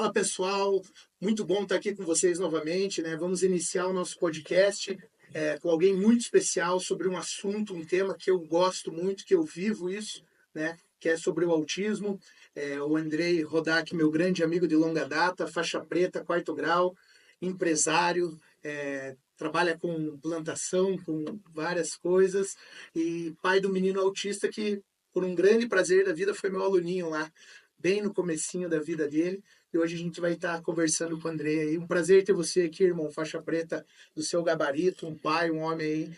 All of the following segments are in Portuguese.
Fala pessoal, muito bom estar aqui com vocês novamente, né? Vamos iniciar o nosso podcast com alguém muito especial sobre um assunto, um tema que eu gosto muito, que eu vivo isso, né? Que é sobre o autismo. O Andrei Rodak, meu grande amigo de longa data, faixa preta, quarto grau, empresário, trabalha com plantação, com várias coisas, e pai do menino autista que, por um grande prazer da vida, foi meu aluninho lá, bem no comecinho da vida dele. E hoje a gente vai estar conversando com o André aí. Um prazer ter você aqui, irmão, faixa preta do seu gabarito, um pai, um homem aí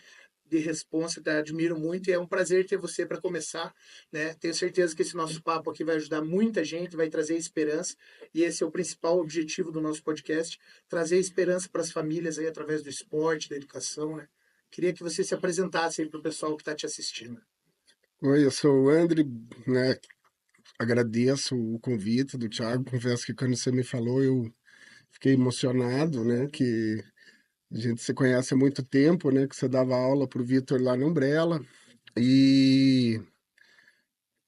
de responsa, te admiro muito e é um prazer ter você para começar, né? Tenho certeza que esse nosso papo aqui vai ajudar muita gente, vai trazer esperança e esse é o principal objetivo do nosso podcast, trazer esperança para as famílias aí através do esporte, da educação, né? Queria que você se apresentasse aí para o pessoal que está te assistindo. Oi, eu sou o André, né? Agradeço o convite do Thiago. Confesso que quando você me falou, eu fiquei emocionado, né? Que a gente se conhece há muito tempo, né? Que você dava aula para o Vitor lá na Umbrella. E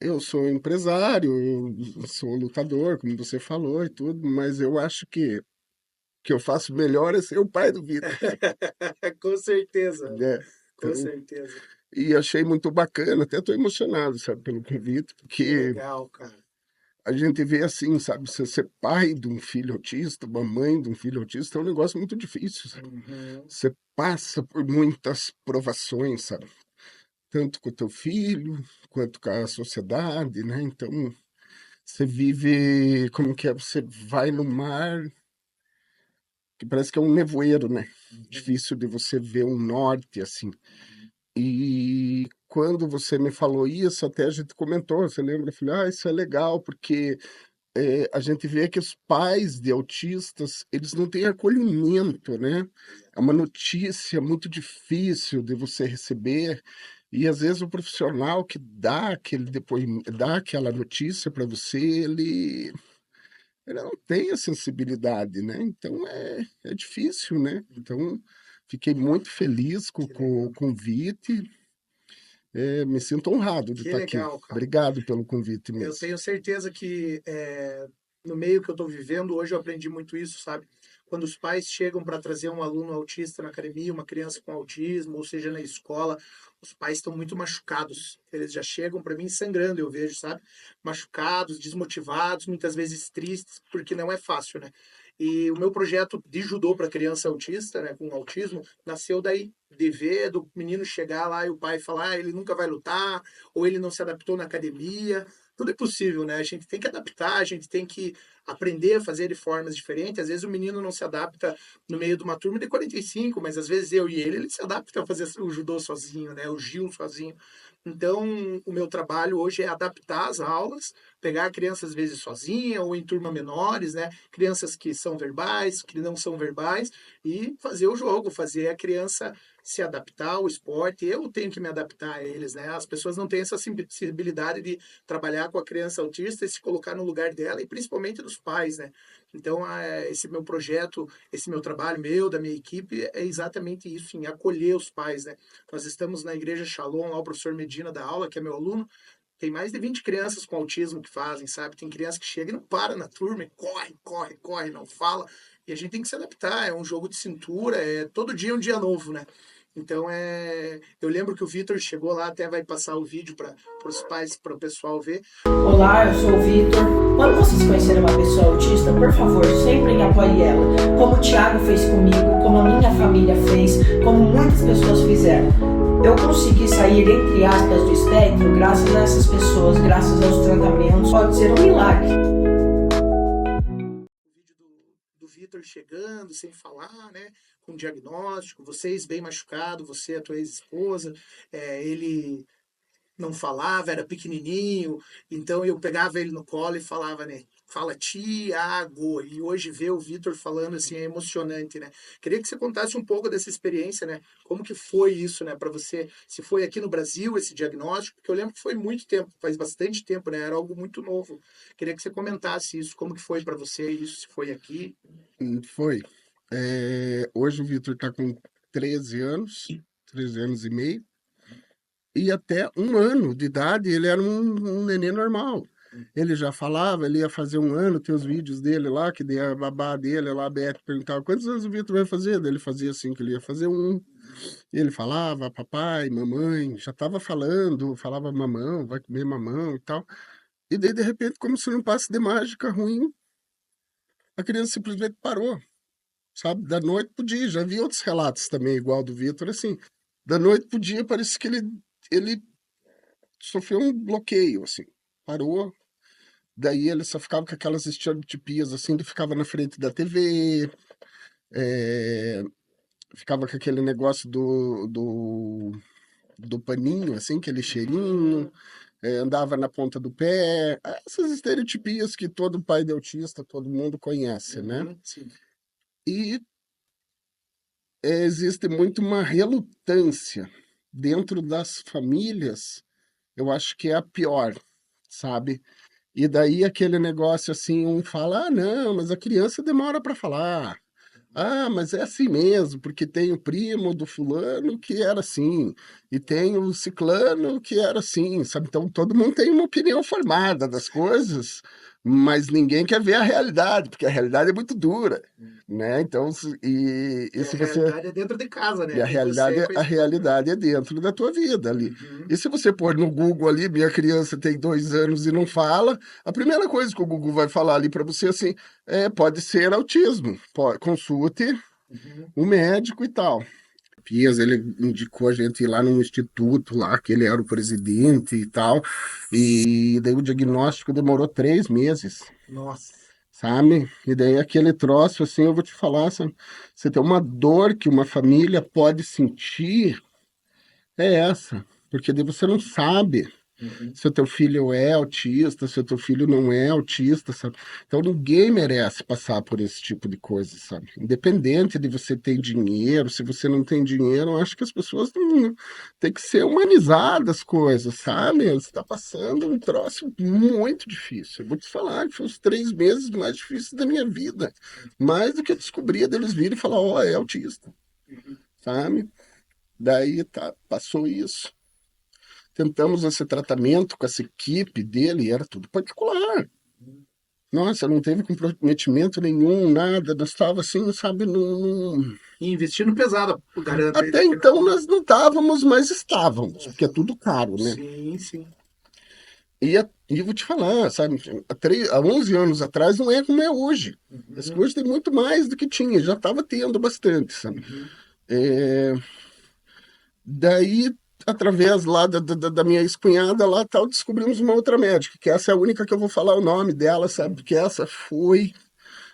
eu sou empresário, eu sou lutador, como você falou e tudo, mas eu acho que o que eu faço melhor é ser o pai do Vitor, Com certeza, né? com Então, certeza. e achei muito bacana, até estou emocionado, sabe, pelo convite, Que porque legal, cara. a gente vê assim, sabe, você ser pai de um filho autista, uma mãe de um filho autista, é um negócio muito difícil, sabe? Uhum. Você passa por muitas provações, sabe? Tanto com o teu filho, quanto com a sociedade, né? Então, você vive, como que é? Você vai no mar, que parece que é um nevoeiro, né? Difícil de você ver um norte, assim. E quando você me falou isso, até a gente comentou, você lembra? Eu falei, isso é legal, porque a gente vê que os pais de autistas, eles não têm acolhimento, né? É uma notícia muito difícil de você receber, e às vezes o profissional que dá aquele depoimento, dá aquela notícia para você, ele não tem a sensibilidade, né? Então é difícil, né? Então fiquei muito feliz Que com legal. o convite, me sinto honrado de Que estar aqui. legal, cara. Obrigado pelo convite Eu mesmo. tenho certeza que no meio que eu estou vivendo hoje eu aprendi muito isso, sabe? Quando os pais chegam para trazer um aluno autista na academia, uma criança com autismo, ou seja, na escola, os pais estão muito machucados. Eles já chegam para mim sangrando, eu vejo, sabe? Machucados, desmotivados, muitas vezes tristes, porque não é fácil, né? E o meu projeto de judô para criança autista, né, com autismo, nasceu daí, de ver do menino chegar lá e o pai falar, ele nunca vai lutar, ou ele não se adaptou na academia. Tudo é possível, né? A gente tem que adaptar, a gente tem que aprender a fazer de formas diferentes. Às vezes o menino não se adapta no meio de uma turma de 45, mas às vezes eu e ele se adaptam a fazer o judô sozinho, né? O Gil sozinho. Então, o meu trabalho hoje é adaptar as aulas, pegar a criança às vezes sozinha ou em turma menores, né? Crianças que são verbais, que não são verbais, e fazer o jogo, fazer a criança se adaptar ao esporte. Eu tenho que me adaptar a eles, né? As pessoas não têm essa sensibilidade de trabalhar com a criança autista e se colocar no lugar dela, e principalmente dos pais, né? Então, esse meu projeto, esse meu trabalho, meu, da minha equipe, é exatamente isso, em acolher os pais, né? Nós estamos na Igreja Shalom, lá o professor Medina da aula, que é meu aluno, tem mais de 20 crianças com autismo que fazem, sabe? Tem criança que chega e não para na turma, e corre, corre, corre, não fala. E a gente tem que se adaptar, é um jogo de cintura, é todo dia um dia novo, né? Então eu lembro que o Vitor chegou lá, até vai passar o vídeo para os pais, para o pessoal ver. Olá, eu sou o Vitor. Quando vocês conhecerem uma pessoa autista, por favor, sempre apoie ela. Como o Thiago fez comigo, como a minha família fez, como muitas pessoas fizeram. Eu consegui sair, entre aspas, do espectro graças a essas pessoas, graças aos tratamentos. Pode ser um milagre. O vídeo do Vitor chegando, sem falar, né? Com diagnóstico, vocês bem machucado, você, a tua ex-esposa, ele não falava, era pequenininho, então eu pegava ele no colo e falava, né? Fala Tiago. E hoje ver o Vitor falando assim é emocionante, né? Queria que você contasse um pouco dessa experiência, né? Como que foi isso, né, para você? Se foi aqui no Brasil esse diagnóstico, porque eu lembro que foi muito tempo, faz bastante tempo, né? Era algo muito novo. Queria que você comentasse isso, como que foi para você isso, se foi aqui. Foi. Hoje o Vitor está com 13 anos, 13 anos e meio, e até 1 ano de idade ele era um neném normal. Ele já falava, ele ia fazer 1 ano, tem os vídeos dele lá, que daí a babá dele lá, a Beth, perguntava quantos anos o Vitor vai fazer? Daí ele fazia assim, que ele ia fazer 1. E ele falava, papai, mamãe, já estava falando, falava mamão, vai comer mamão e tal. E daí, de repente, como se num passe de mágica ruim, a criança simplesmente parou, sabe? Da noite pro dia. Já vi outros relatos também, igual do Vitor, assim. Da noite pro dia, parece que ele sofreu um bloqueio, assim. Parou. Daí ele só ficava com aquelas estereotipias, assim, ele ficava na frente da TV, ficava com aquele negócio do paninho, assim, aquele cheirinho, andava na ponta do pé, essas estereotipias que todo pai de autista, todo mundo conhece, né? Sim. E existe muito uma relutância dentro das famílias, eu acho que é a pior, sabe? E daí aquele negócio assim, um fala, ah, não, mas a criança demora para falar. Ah, mas é assim mesmo, porque tem o primo do fulano que era assim, e tem o ciclano que era assim, sabe? Então todo mundo tem uma opinião formada das coisas, mas ninguém quer ver a realidade, porque a realidade é muito dura, né? Então, e se A você... realidade é dentro de casa, né? E a Com realidade, você, com a a esposa. realidade é dentro da tua vida ali. Uhum. E se você pôr no Google ali, minha criança tem 2 anos e não fala, a primeira coisa que o Google vai falar ali para você assim, pode ser autismo, consulte Uhum. o médico e tal. Pias, ele indicou a gente ir lá num instituto lá, que ele era o presidente e tal, e daí o diagnóstico demorou 3 meses. Nossa. Sabe? E daí aquele troço, assim, eu vou te falar, sabe? Você tem uma dor que uma família pode sentir, é essa. Porque daí você não sabe Uhum. se o teu filho é autista, se o teu filho não é autista, sabe? Então ninguém merece passar por esse tipo de coisa, sabe? Independente de você ter dinheiro, se você não tem dinheiro, eu acho que as pessoas não tem que ser humanizadas as coisas, sabe? Você está passando um troço muito difícil. Eu vou te falar que foi os 3 meses mais difíceis da minha vida. Mais do que descobrir deles virem e falar, ó, é autista, sabe? Daí tá, passou isso. Tentamos esse tratamento com essa equipe dele, era tudo particular. Nossa, não teve comprometimento nenhum, nada. Nós estávamos assim, sabe, E investindo pesado, garanto. Até então nós não estávamos, mas estávamos, porque é tudo caro, né? Sim, sim. E eu vou te falar, sabe, há 11 anos atrás não é como é hoje. As coisas têm muito mais do que tinha, já estava tendo bastante, sabe? Daí, através lá da minha ex-cunhada lá tal, descobrimos uma outra médica, que essa é a única que eu vou falar o nome dela, sabe? Porque essa foi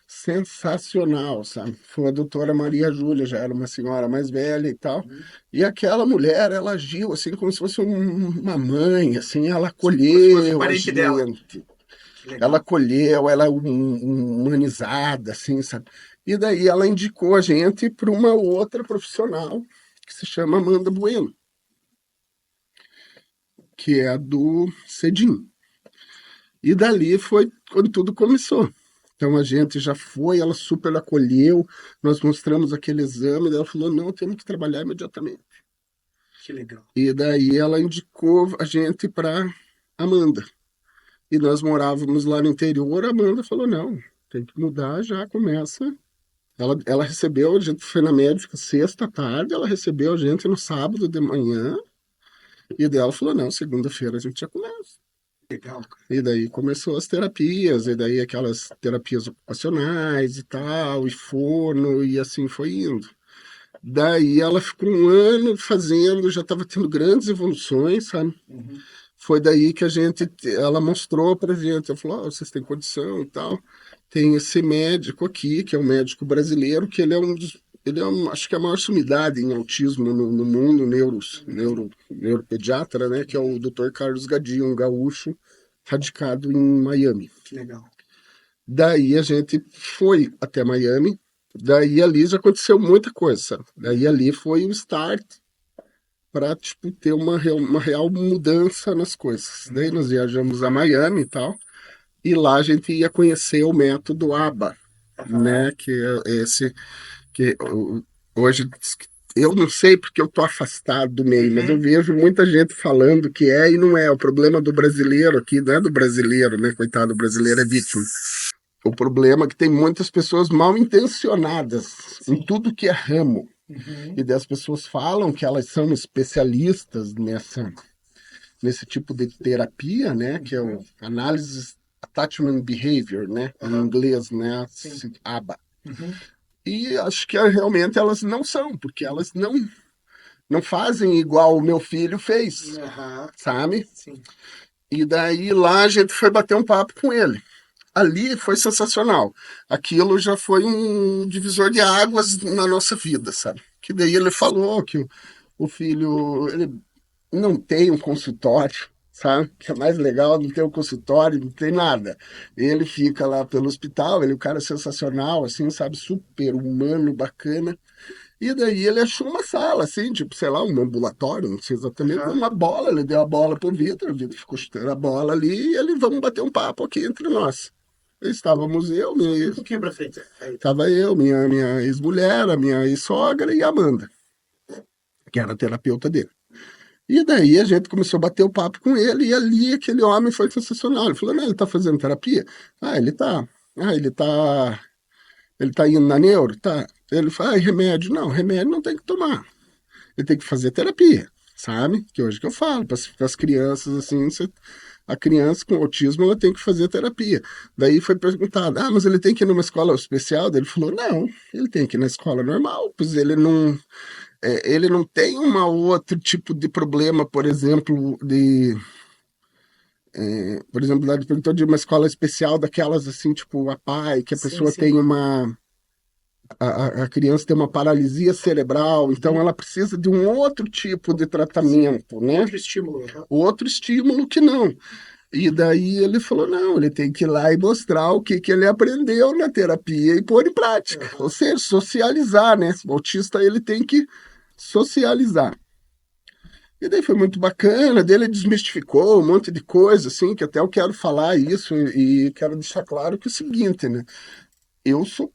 sensacional, sabe? Foi a doutora Maria Júlia, já era uma senhora mais velha e tal. E aquela mulher, ela agiu assim como se fosse uma mãe, assim, ela acolheu a parente dela. gente. Ela acolheu, ela é humanizada, assim, sabe? E daí ela indicou a gente para uma outra profissional, que se chama Amanda Bueno, que é do Cedim. E dali foi quando tudo começou. Então a gente já foi, ela super acolheu, nós mostramos aquele exame, ela falou, não, temos que trabalhar imediatamente. Que legal. E daí ela indicou a gente para Amanda. E nós morávamos lá no interior, a Amanda falou, não, tem que mudar, já começa. Ela recebeu, a gente foi na médica sexta à tarde, ela recebeu a gente no sábado de manhã, e daí ela falou, não, segunda-feira a gente já começa. Legal, cara. E daí começou as terapias, e daí aquelas terapias ocupacionais e tal, e fono, e assim foi indo. Daí ela ficou 1 ano fazendo, já estava tendo grandes evoluções, sabe? Uhum. Foi daí que ela mostrou pra gente, ela falou, vocês têm condição e tal. Tem esse médico aqui, que é um médico brasileiro, que ele é acho que é a maior sumidade em autismo no mundo, neuropediatra, né, que é o Dr. Carlos Gadio, um gaúcho radicado em Miami. Que legal. Daí a gente foi até Miami, daí ali já aconteceu muita coisa, sabe? Daí ali foi o start para tipo, ter uma real mudança nas coisas. Daí nós viajamos a Miami e tal, e lá a gente ia conhecer o método ABA, né, que é esse que hoje Eu não sei porque eu tô afastado do meio, mas eu Uhum. vejo muita gente falando que é e não é. O problema do brasileiro aqui não é do brasileiro, né? Coitado, o brasileiro é vítima. O problema é que tem muitas pessoas mal intencionadas em Sim. tudo que é ramo. Uhum. E daí as pessoas falam que elas são especialistas nesse tipo de terapia, né? Que é o análise attachment behavior, né? Em Aham. inglês, né? Sim. ABA. Uhum. E acho que realmente elas não são, porque elas não fazem igual o meu filho fez, Aham. sabe? Sim. E daí lá a gente foi bater um papo com ele. Ali foi sensacional. Aquilo já foi um divisor de águas na nossa vida, sabe? Que daí ele falou que o filho ele não tem um consultório, sabe? Que é mais legal, não tem um consultório, não tem nada. Ele fica lá pelo hospital, ele é um cara sensacional, assim, sabe? Super humano, bacana. E daí ele achou uma sala, assim, tipo, sei lá, um ambulatório, não sei exatamente, Aham. uma bola, ele deu a bola pro Vitor, o Vitor ficou chutando a bola ali, e ele, vamos bater um papo aqui entre nós. Estávamos eu, Um pouquinho pra frente. Aí. estava eu, minha ex-mulher, a minha ex-sogra e a Amanda, que era a terapeuta dele. E daí a gente começou a bater o papo com ele, e ali aquele homem foi sensacional. Ele falou, não, ele tá fazendo terapia? Ah, ele tá. Ah, ele tá indo na neuro? Tá. Ele fala, ah, remédio? Não, remédio não tem que tomar. Ele tem que fazer terapia, sabe? Que hoje que eu falo para as crianças, assim, a criança com autismo ela tem que fazer terapia. Daí foi perguntado, ah, mas ele tem que ir numa escola especial? Daí ele falou, não, ele tem que ir na escola normal, pois ele não tem um outro tipo de problema, por exemplo, ele perguntou de uma escola especial daquelas assim, tipo a PAI, que a Sim, pessoa sim. tem a criança tem uma paralisia cerebral, então ela precisa de um outro tipo de tratamento, né? Outro estímulo. Aham. Outro estímulo que não. E daí ele falou, não, ele tem que ir lá e mostrar o que ele aprendeu na terapia e pôr em prática. Aham. Ou seja, socializar, né? O autista, ele tem que socializar. E daí foi muito bacana, dele desmistificou um monte de coisa, assim, que até eu quero falar isso e quero deixar claro que é o seguinte, né? Eu sou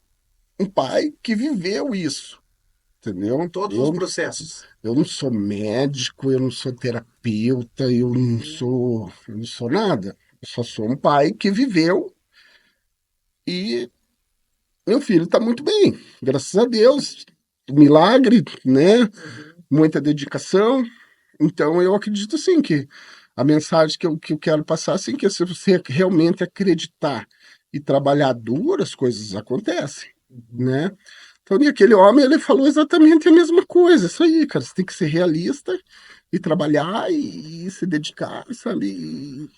um pai que viveu isso, entendeu? Todos os processos. Eu não sou médico, eu não sou terapeuta, eu não sou nada. Eu só sou um pai que viveu e meu filho está muito bem, graças a Deus. Milagre, né? Uhum. Muita dedicação. Então eu acredito sim que a mensagem que eu quero passar assim, que se você realmente acreditar e trabalhar duro, as coisas acontecem, Uhum. né? Então, e aquele homem, ele falou exatamente a mesma coisa. Isso aí, cara, você tem que ser realista e trabalhar e se dedicar, sabe?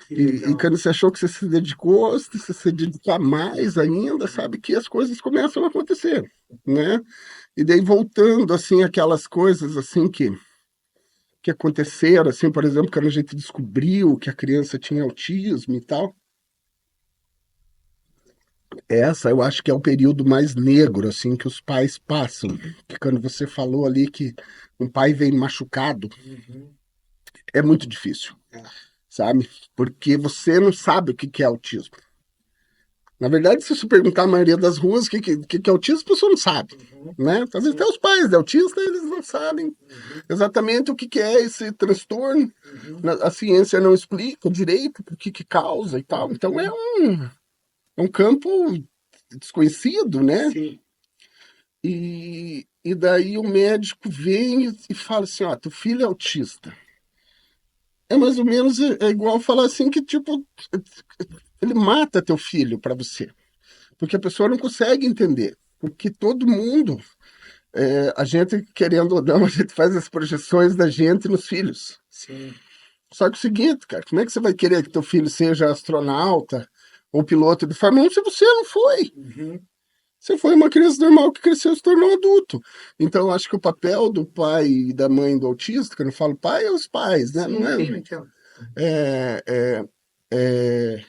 Que E legal. quando você achou que você se dedicou, se você se dedicar mais ainda, sabe que as coisas começam a acontecer, né? E daí voltando, assim, aquelas coisas, assim, que aconteceram, assim, por exemplo, quando a gente descobriu que a criança tinha autismo e tal, essa eu acho que é o período mais negro, assim, que os pais passam. Que quando você falou ali que um pai vem machucado, Uhum. é muito difícil, É. sabe? Porque você não sabe o que é autismo. Na verdade, se você perguntar a maioria das ruas o que é autismo, a pessoa não sabe, Uhum. né? Talvez até Sim. os pais de autista, eles não sabem Uhum. exatamente o que é esse transtorno. Uhum. A ciência não explica direito o que causa e tal. Então Uhum. é um campo desconhecido, né? Sim. E daí o médico vem e fala assim, ó, teu filho é autista. É mais ou menos igual falar assim que, tipo, ele mata teu filho para você. Porque a pessoa não consegue entender. Porque todo mundo, a gente, querendo ou não, a gente faz as projeções da gente nos filhos. Sim. Só que é o seguinte, cara, como é que você vai querer que teu filho seja astronauta ou piloto de Fórmula 1 se você não foi? Uhum. Você foi uma criança normal que cresceu e se tornou adulto. Então, eu acho que o papel do pai e da mãe do autista, quando eu falo pai, é os pais, né? Não Sim, é, sim, entendo. é, é, é,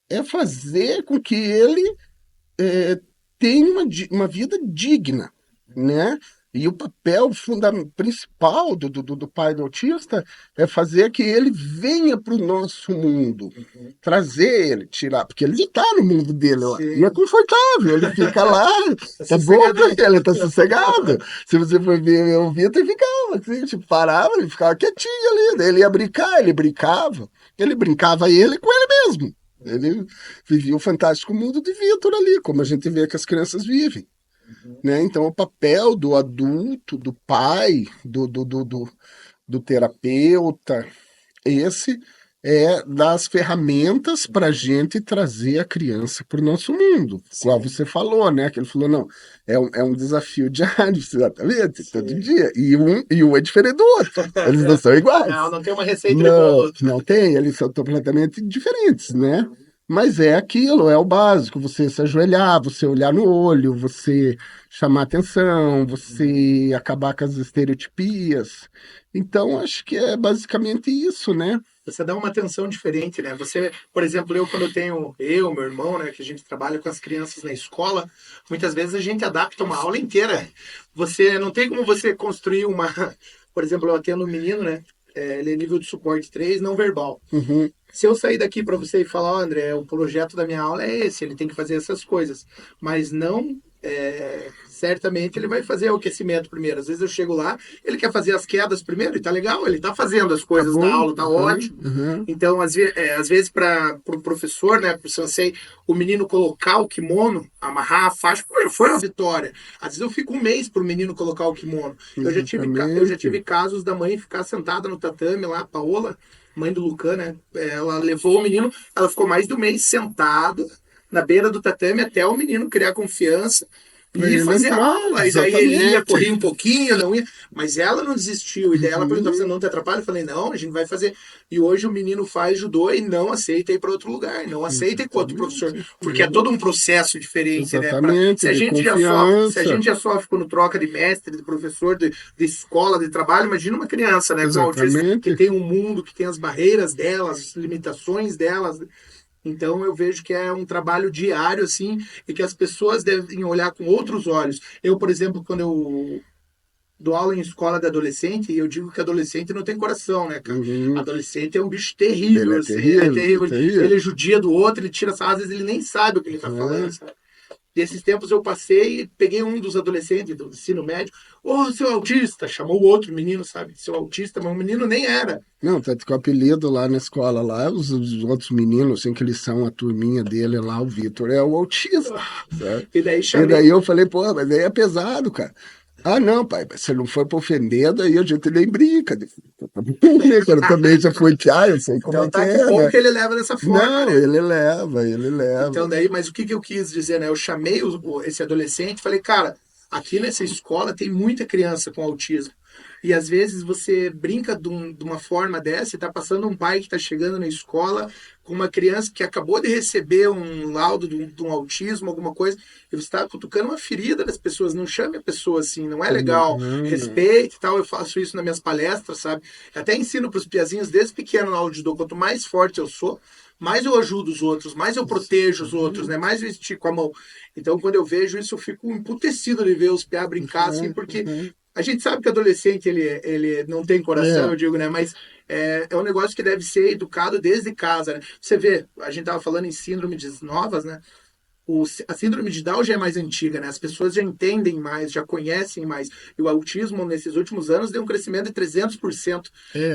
é fazer com que ele tenha uma vida digna, né? E o papel principal do pai do autista é fazer que ele venha para o nosso mundo, trazer ele, tirar, porque ele já está no mundo dele lá, e é Sim. confortável, ele fica lá, tá bom sossegado. para ele, tá sossegado. Se você for ver o Vitor, ficava assim, tipo, parava, ele ficava quietinho ali, daí ele ia brincar, ele brincava ele com ele mesmo. Ele vivia o fantástico mundo de Vitor ali, como a gente vê que as crianças vivem. Né? Então, o papel do adulto, do pai, do terapeuta, esse é das ferramentas para a gente trazer a criança para o nosso mundo. Igual você falou, né? Que ele falou, não, é um desafio diário, exatamente, todo dia. E um é diferente do outro. Eles não são iguais. Não tem uma receita de bolo. Não tem, eles são completamente diferentes, né? Mas é aquilo, é o básico, você se ajoelhar, você olhar no olho, você chamar atenção, você acabar com as estereotipias. Então, acho que é basicamente isso, né? Você dá uma atenção diferente, né? Você, por exemplo, quando eu tenho meu irmão, né, que a gente trabalha com as crianças na escola, muitas vezes a gente adapta uma aula inteira. Você não tem como você construir uma, por exemplo, eu atendo um menino, né? Ele é nível de suporte 3, não verbal. Uhum. Se eu sair daqui para você e falar, ó, André, o projeto da minha aula é esse, ele tem que fazer essas coisas, mas não certamente ele vai fazer o aquecimento primeiro. Às vezes eu chego lá, ele quer fazer as quedas primeiro, e tá legal, ele tá fazendo as coisas bom, da aula, tá ótimo. Uhum. Então, às vezes, para o professor, né, para o sensei, o menino colocar o kimono, amarrar a faixa, foi uma vitória. Às vezes eu fico um mês para o menino colocar o kimono. Eu já tive casos da mãe ficar sentada no tatame lá, a Paola, mãe do Lucan, né? Ela levou o menino, ela ficou mais de um mês sentada na beira do tatame até o menino criar confiança e fazer aula. E daí ele ia correr um pouquinho, não ia. Mas ela não desistiu. E daí ela perguntou: você não te atrapalha? Eu falei: não, a gente vai fazer. E hoje o menino faz judô e não aceita ir para outro lugar, não aceita ir com outro professor. Porque é todo um processo diferente, né? Se a gente já sofre quando troca de mestre, de professor, de escola, de trabalho, imagina uma criança, né? Com autismo, que tem um mundo, que tem as barreiras delas, as limitações delas. Então eu vejo que é um trabalho diário, assim, e que as pessoas devem olhar com outros olhos. Eu, por exemplo, quando eu dou aula em escola de adolescente, eu digo que adolescente não tem coração, né, cara? Uhum. Adolescente é um bicho terrível, Ele é assim, terrível. Ele é judia do outro, ele tira às vezes ele nem sabe o que ele tá falando, sabe? Desses tempos eu passei e peguei um dos adolescentes do ensino médio. Ô, seu autista! Chamou o outro menino, sabe? Seu autista, mas o menino nem era. Não, tanto que o apelido lá na escola, lá, os outros meninos, assim, que eles são a turminha dele lá, o Vitor, é o autista. E daí eu falei, pô, mas aí é pesado, cara. Ah, não, pai, mas se não for pra ofender, daí a gente nem brinca. Eu também já fui piá, eu sei como então, é que é. Bom, né? Que ele leva dessa forma. Não, né? ele leva. Então, daí, mas o que eu quis dizer, né? Eu chamei esse adolescente e falei, cara, aqui nessa escola tem muita criança com autismo. E às vezes você brinca de uma forma dessa e tá passando um pai que tá chegando na escola com uma criança que acabou de receber um laudo de um autismo, alguma coisa, e você está cutucando uma ferida das pessoas. Não chame a pessoa assim, não é legal. Respeite e tal. Eu faço isso nas minhas palestras, sabe? Até ensino para os piazinhos desde pequeno na aula de judô. Quanto mais forte eu sou, mais eu ajudo os outros, mais eu protejo os outros, né? Mais eu estico a mão. Então, quando eu vejo isso, eu fico emputecido de ver os piá brincar assim, porque a gente sabe que adolescente ele não tem coração, eu digo, né? Mas é um negócio que deve ser educado desde casa, né? Você vê, a gente tava falando em síndrome novas, né? A síndrome de Down já é mais antiga, né? As pessoas já entendem mais, já conhecem mais. E o autismo, nesses últimos anos, deu um crescimento de 300%.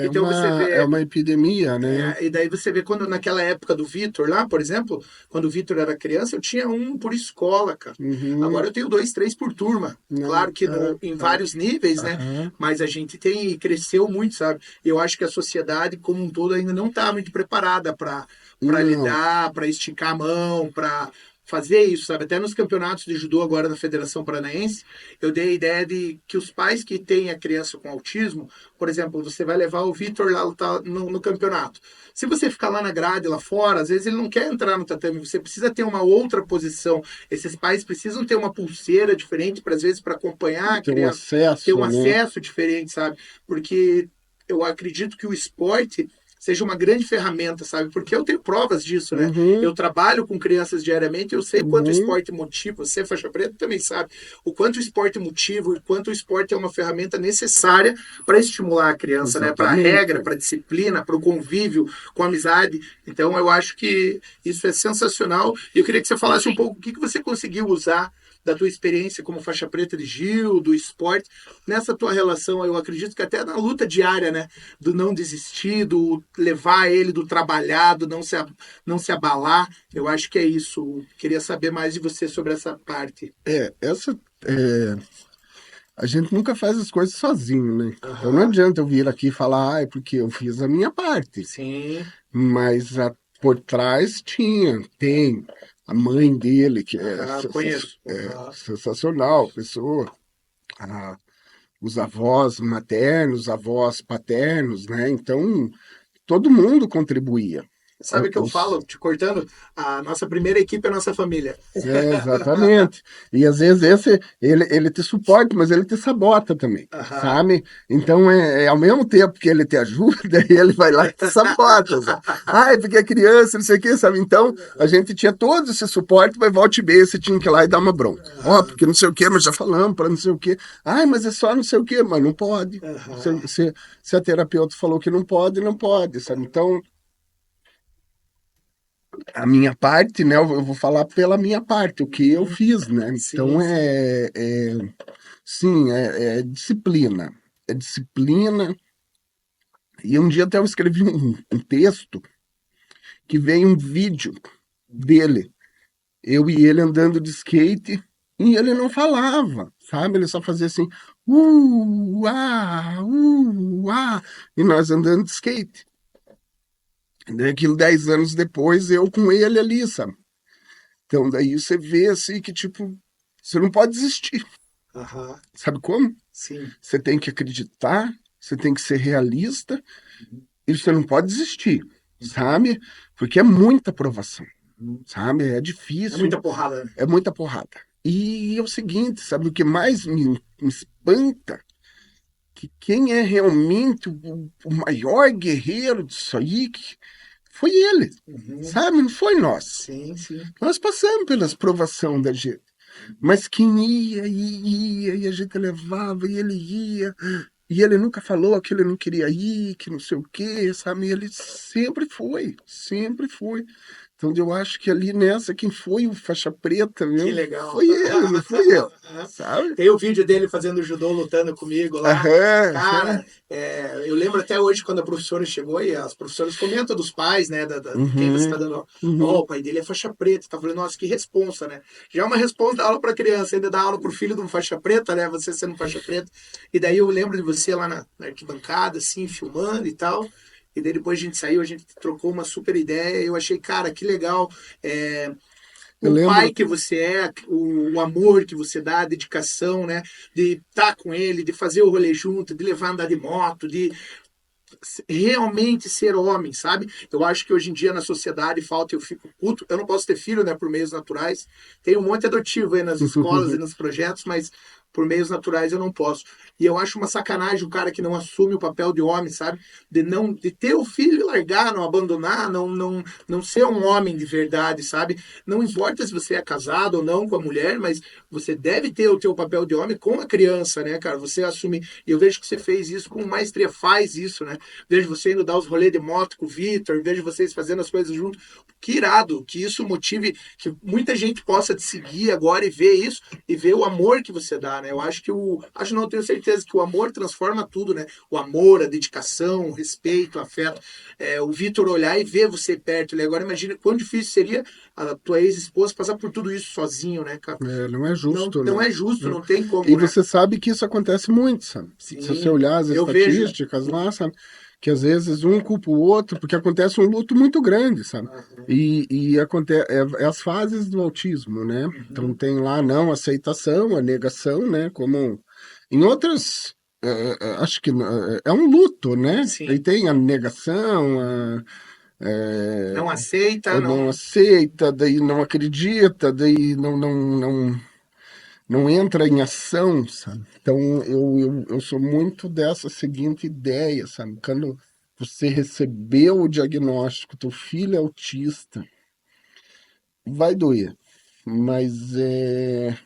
Então, você vê, é uma epidemia, né? E daí você vê quando naquela época do Vitor lá, por exemplo, quando o Vitor era criança, eu tinha um por escola, cara. Agora eu tenho 2, 3 por turma. Claro que em vários níveis, né? Mas a gente cresceu muito, sabe? E eu acho que a sociedade como um todo ainda não está muito preparada para lidar, para esticar a mão, para fazer isso, sabe? Até nos campeonatos de judô agora na Federação Paranaense, eu dei a ideia de que os pais que têm a criança com autismo, por exemplo, você vai levar o Vitor lá no campeonato. Se você ficar lá na grade, lá fora, às vezes ele não quer entrar no tatame, você precisa ter uma outra posição. Esses pais precisam ter uma pulseira diferente, às vezes, para acompanhar a criança. Ter um acesso diferente, sabe? Porque eu acredito que o esporte seja uma grande ferramenta, sabe? Porque eu tenho provas disso, né? Uhum, Eu trabalho com crianças diariamente, eu sei quanto o uhum, esporte motiva. Você, faixa preta, também sabe o quanto o esporte motiva, o quanto o esporte é uma ferramenta necessária para estimular a criança, né? Para a regra, exatamente. para a disciplina, para o convívio, com a amizade. Então, eu acho que isso é sensacional. E eu queria que você falasse um pouco o que você conseguiu usar da tua experiência como faixa preta de Gil, do esporte, nessa tua relação, eu acredito que até na luta diária, né? Do não desistir, do levar ele, do trabalhar, do não se abalar. Eu acho que é isso. Queria saber mais de você sobre essa parte. É, a gente nunca faz as coisas sozinho, né? Então não Aham. adianta eu vir aqui e falar, ah, é porque eu fiz a minha parte. Sim. Mas por trás tem a mãe dele, que é, Aham, conheço. é Aham. sensacional, pessoa, a- os avós maternos, avós paternos, né? Então todo mundo contribuía. Sabe o que eu Os, falo, te cortando? A nossa primeira equipe é a nossa família. exatamente. E às vezes ele te suporta, mas ele te sabota também, Aham. sabe? Então ao mesmo tempo que ele te ajuda, ele vai lá e te sabota, sabe? Ah, é porque é criança, não sei o quê, sabe? Então a gente tinha todo esse suporte, mas volta e meia você tinha que ir lá e dar uma bronca. Ó, Aham. porque não sei o quê, mas já falamos para não sei o quê. Ah, mas é só não sei o quê, mas não pode. Aham. Se a terapeuta falou que não pode, não pode, sabe? Então a minha parte, né? Eu vou falar pela minha parte, o que eu Uhum. fiz, né? Sim, Então sim. sim, é disciplina. É disciplina. E um dia até eu escrevi um texto que veio um vídeo dele, eu e ele andando de skate, e ele não falava, sabe? Ele só fazia assim, ah, e nós andando de skate. Daí aquilo 10 anos depois, eu com ele ali, sabe? Então daí você vê assim que, tipo, você não pode desistir. Aham. Sabe como? Sim. Você tem que acreditar, você tem que ser realista e você não pode desistir, sabe? Porque é muita provação, Uhum. sabe? É É difícil, muita porrada, né? é muita porrada. E é o seguinte, sabe? O que mais me espanta que quem é realmente o maior guerreiro disso aí foi ele, Uhum. sabe? Não foi nós. Sim, sim. Nós passamos pelas provações da gente. Mas quem ia, e a gente levava, e ele ia, e ele nunca falou que ele não queria ir, que não sei o quê, sabe? E ele sempre foi, sempre foi. Então eu acho que ali nessa, quem foi o faixa preta Que mesmo, legal. foi ele, não fui eu, sabe? Tem o vídeo dele fazendo judô, lutando comigo lá. Aham, Cara, eu lembro até hoje quando a professora chegou e as professoras comentam dos pais, né, de quem você está uhum, dando. Ó, uhum. o pai dele é faixa preta. Tá falando, nossa, que responsa, né? Já é uma responsa da aula para criança, ainda dá aula pro filho de um faixa preta, né? Você sendo faixa preta. E daí eu lembro de você lá na arquibancada, assim, filmando e tal. E daí depois a gente saiu, a gente trocou uma super ideia. Eu achei, cara, que legal. É, Eu o pai lembro, que você é, o amor que você dá, a dedicação, né? De estar com ele, de fazer o rolê junto, de levar a andar de moto, de realmente ser homem, sabe? Eu acho que hoje em dia na sociedade falta, eu fico puto, eu não posso ter filho, né, por meios naturais. Tem um monte adotivo aí nas escolas e nos projetos, mas por meios naturais eu não posso. E eu acho uma sacanagem o cara que não assume o papel de homem, sabe? De ter o filho e largar, não abandonar, não ser um homem de verdade, sabe? Não importa se você é casado ou não com a mulher, mas você deve ter o teu papel de homem com a criança, né, cara? Você assume, e eu vejo que você fez isso com maestria, faz isso, né? Vejo você indo dar os rolês de moto com o Vitor, vejo vocês fazendo as coisas junto. Que irado, que isso motive, que muita gente possa te seguir agora e ver isso, e ver o amor que você dá, né? Eu acho que acho não, tenho certeza que o amor transforma tudo, né? O amor, a dedicação, o respeito, o afeto. O Vitor olhar e ver você perto, né? Agora imagina quão difícil seria a tua ex-esposa passar por tudo isso sozinho, né, cara? não é Não, justo, não né? é justo, não tem E como, né? você sabe que isso acontece muito, sabe? Se você Sim, olhar as eu vejo. estatísticas lá, sabe? Que às vezes um culpa o outro, porque acontece um luto muito grande, sabe? E acontece, é as fases do autismo, né? Então Uhum. tem lá a não aceitação, a negação, né? Como em outras, acho que é um luto, né? Aí Sim. tem a negação, Não aceita, não não. aceita, daí não acredita, daí não entra em ação, sabe? Então eu sou muito dessa seguinte ideia, sabe? Quando você recebeu o diagnóstico, teu filho é autista, vai doer, mas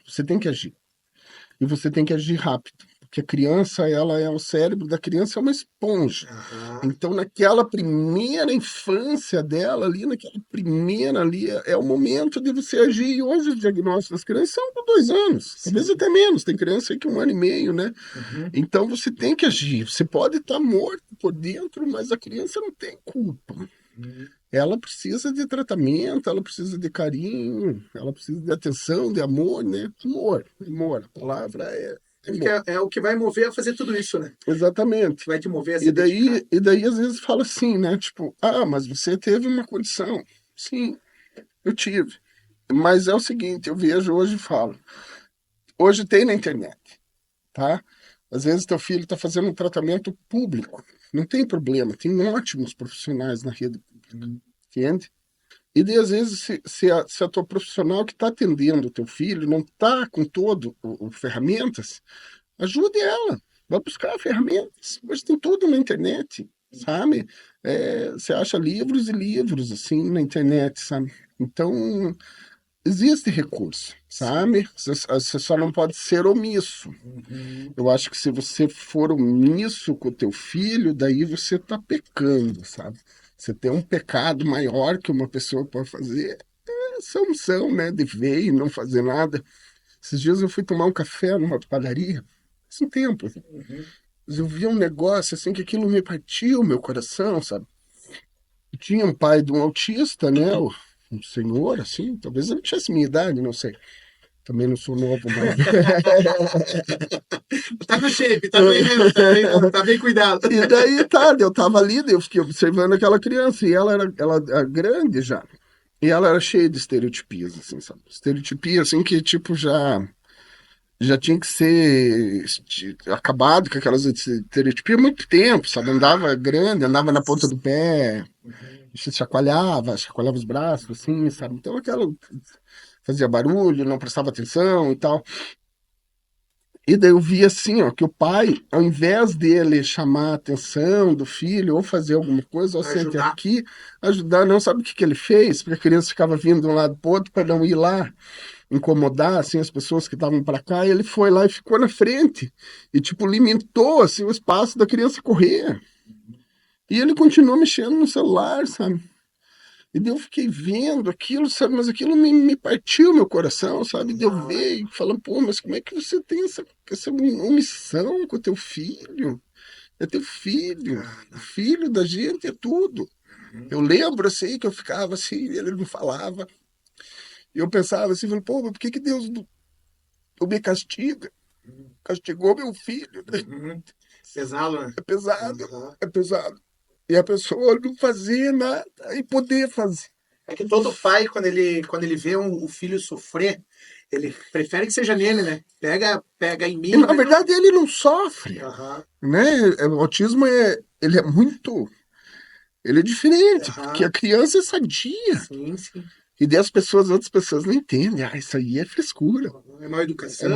você tem que agir. E você tem que agir rápido, porque a criança, o cérebro da criança é uma esponja. Então, naquela primeira infância dela ali, naquela primeira ali, é o momento de você agir. E hoje os diagnósticos das crianças são com 2 anos, talvez até menos. Tem criança aí que 1 ano e meio, né? Então, você tem que agir. Você pode estar morto por dentro, mas a criança não tem culpa. Ela precisa de tratamento, ela precisa de carinho, ela precisa de atenção, de amor, né? Amor, a palavra é amor. É o que vai mover a fazer tudo isso, né? Exatamente. Que vai te mover a se E daí às vezes fala assim, né? Tipo, mas você teve uma condição. Sim, eu tive. Mas é o seguinte, eu vejo hoje e falo. Hoje tem na internet, tá? Às vezes teu filho está fazendo um tratamento público. Não tem problema, tem ótimos profissionais na rede pública, entende? E daí, às vezes, se a tua profissional que está atendendo o teu filho não está com todo o ferramentas, ajude ela, vai buscar ferramentas. Hoje tem tudo na internet, sabe? Você acha livros e livros, assim, na internet, sabe? Então, existe recurso, sabe? Você só não pode ser omisso. Eu acho que se você for omisso com o teu filho, daí você tá pecando, sabe? Você tem um pecado maior que uma pessoa pode fazer. Essa omissão, né? De ver e não fazer nada. Esses dias eu fui tomar um café numa padaria, faz um tempo. Mas eu vi um negócio assim que aquilo me partiu o meu coração, sabe? Tinha um pai de um autista, né? Um senhor, assim, talvez ele tivesse minha idade, não sei. Também não sou novo, mas. Tá no shape, tá bem cuidado. E daí, eu tava ali, eu fiquei observando aquela criança, e ela era grande já. E ela era cheia de estereotipias, assim, sabe? Estereotipia, assim, que tipo já tinha que ser acabado com aquelas estereotipias há muito tempo, sabe? Andava grande, andava na ponta do pé, chacoalhava os braços, assim, sabe? Então aquela fazia barulho, não prestava atenção e tal. E daí eu vi assim, ó, que o pai, ao invés dele chamar a atenção do filho ou fazer alguma coisa, ou sente aqui, ajudar, não sabe o que ele fez? Porque a criança ficava vindo de um lado pro outro para não ir lá incomodar assim as pessoas que estavam para cá, e ele foi lá e ficou na frente e tipo limitou assim o espaço da criança correr. E ele continuou mexendo no celular, sabe? E daí eu fiquei vendo aquilo, sabe? Mas aquilo me partiu meu coração, sabe? E daí eu veio falando, pô, mas como é que você tem essa omissão com o teu filho? É teu filho. O filho da gente é tudo. Eu lembro, assim, que eu ficava assim, ele não falava. E eu pensava assim, pô, mas por que Deus não me castiga? Castigou meu filho, né? Pesado, né? É pesado, é pesado. E a pessoa não fazer nada e poder fazer. É que todo pai, quando ele vê o filho sofrer, ele prefere que seja nele, né? Pega em mim. E, na verdade, ele não sofre. Né? O autismo ele é muito. Ele é diferente, porque a criança é sadia. Sim, sim. E daí outras pessoas não entendem. Isso aí é frescura. É má educação.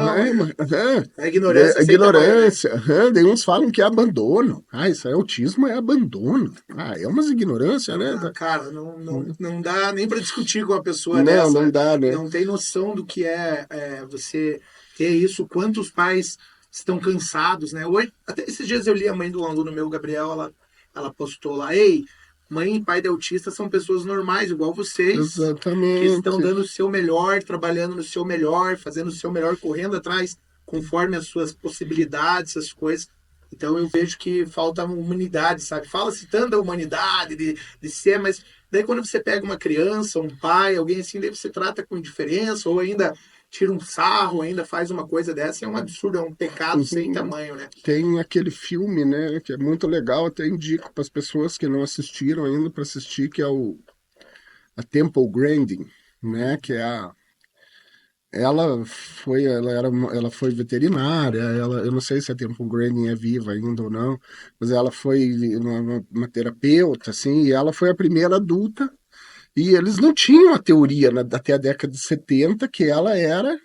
É ignorância. É ignorância. Daí uns falam que é abandono. Isso aí, autismo é abandono. É umas ignorâncias, né? Cara, não dá nem para discutir com uma pessoa dessa. Não dá, né? Não tem noção do que é você ter isso. Quantos pais estão cansados, né? Hoje, até esses dias eu li a mãe do aluno meu, Gabriel, ela postou lá, ei, mãe e pai de autista são pessoas normais, igual vocês. Exatamente. Que estão dando o seu melhor, trabalhando no seu melhor, fazendo o seu melhor, correndo atrás, conforme as suas possibilidades, essas coisas. Então eu vejo que falta humanidade, sabe? Fala-se tanto da humanidade, de ser, mas daí quando você pega uma criança, um pai, alguém assim, daí você trata com indiferença, ou ainda tira um sarro, ainda faz uma coisa dessa, é um absurdo, é um pecado sem tamanho, né? Tem aquele filme, né, que é muito legal, até indico para as pessoas que não assistiram ainda para assistir, que é a Temple Grandin, né, que é ela foi veterinária, eu não sei se a Temple Grandin é viva ainda ou não, mas ela foi uma terapeuta, assim, e ela foi a primeira adulta. E eles não tinham a teoria até a década de 70 que ela era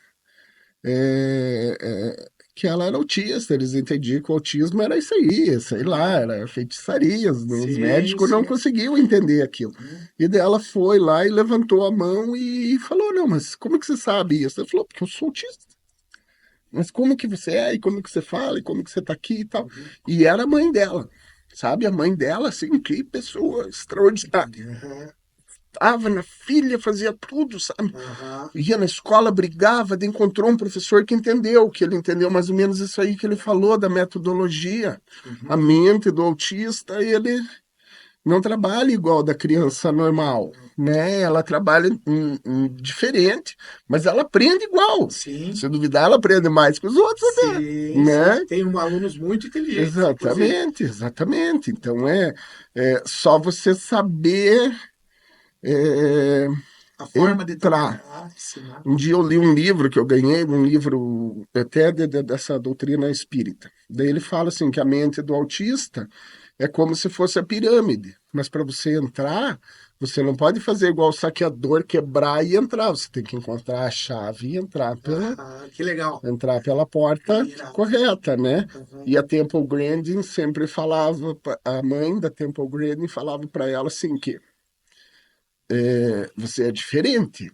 que ela era autista. Eles entendiam que o autismo era isso aí, sei lá, era feitiçaria. Os Sim, médicos não sim. conseguiam entender aquilo. E daí ela foi lá e levantou a mão e falou: não, mas como que você sabe isso? Ela falou: porque eu sou autista. Mas como que você é, e como que você fala, e como que você tá aqui e tal. E era a mãe dela, sabe? A mãe dela, assim, que pessoa extraordinária. Aham, Tava na filha, fazia tudo, sabe? aham. Ia na escola, brigava, daí encontrou um professor que ele entendeu mais ou menos isso aí que ele falou da metodologia. A mente do autista, ele não trabalha igual da criança normal, né? Ela trabalha diferente, mas ela aprende igual. Sim, Se duvidar, ela aprende mais que os outros até, sim, sim. né? Tem alunos muito inteligentes, inclusive. Exatamente, exatamente. Então é só você saber é, A forma de entrar. trabalhar, ensinar. Um dia eu li um livro que eu ganhei, um livro até dessa doutrina espírita. Daí ele fala assim que a mente do autista é como se fosse a pirâmide, mas para você entrar, você não pode fazer igual o saqueador, quebrar e entrar. Você tem que encontrar a chave e Que legal. entrar pela porta Irado. correta, né? Aham. E a Temple Grandin sempre falava, a mãe da Temple Grandin falava para ela assim que você é diferente,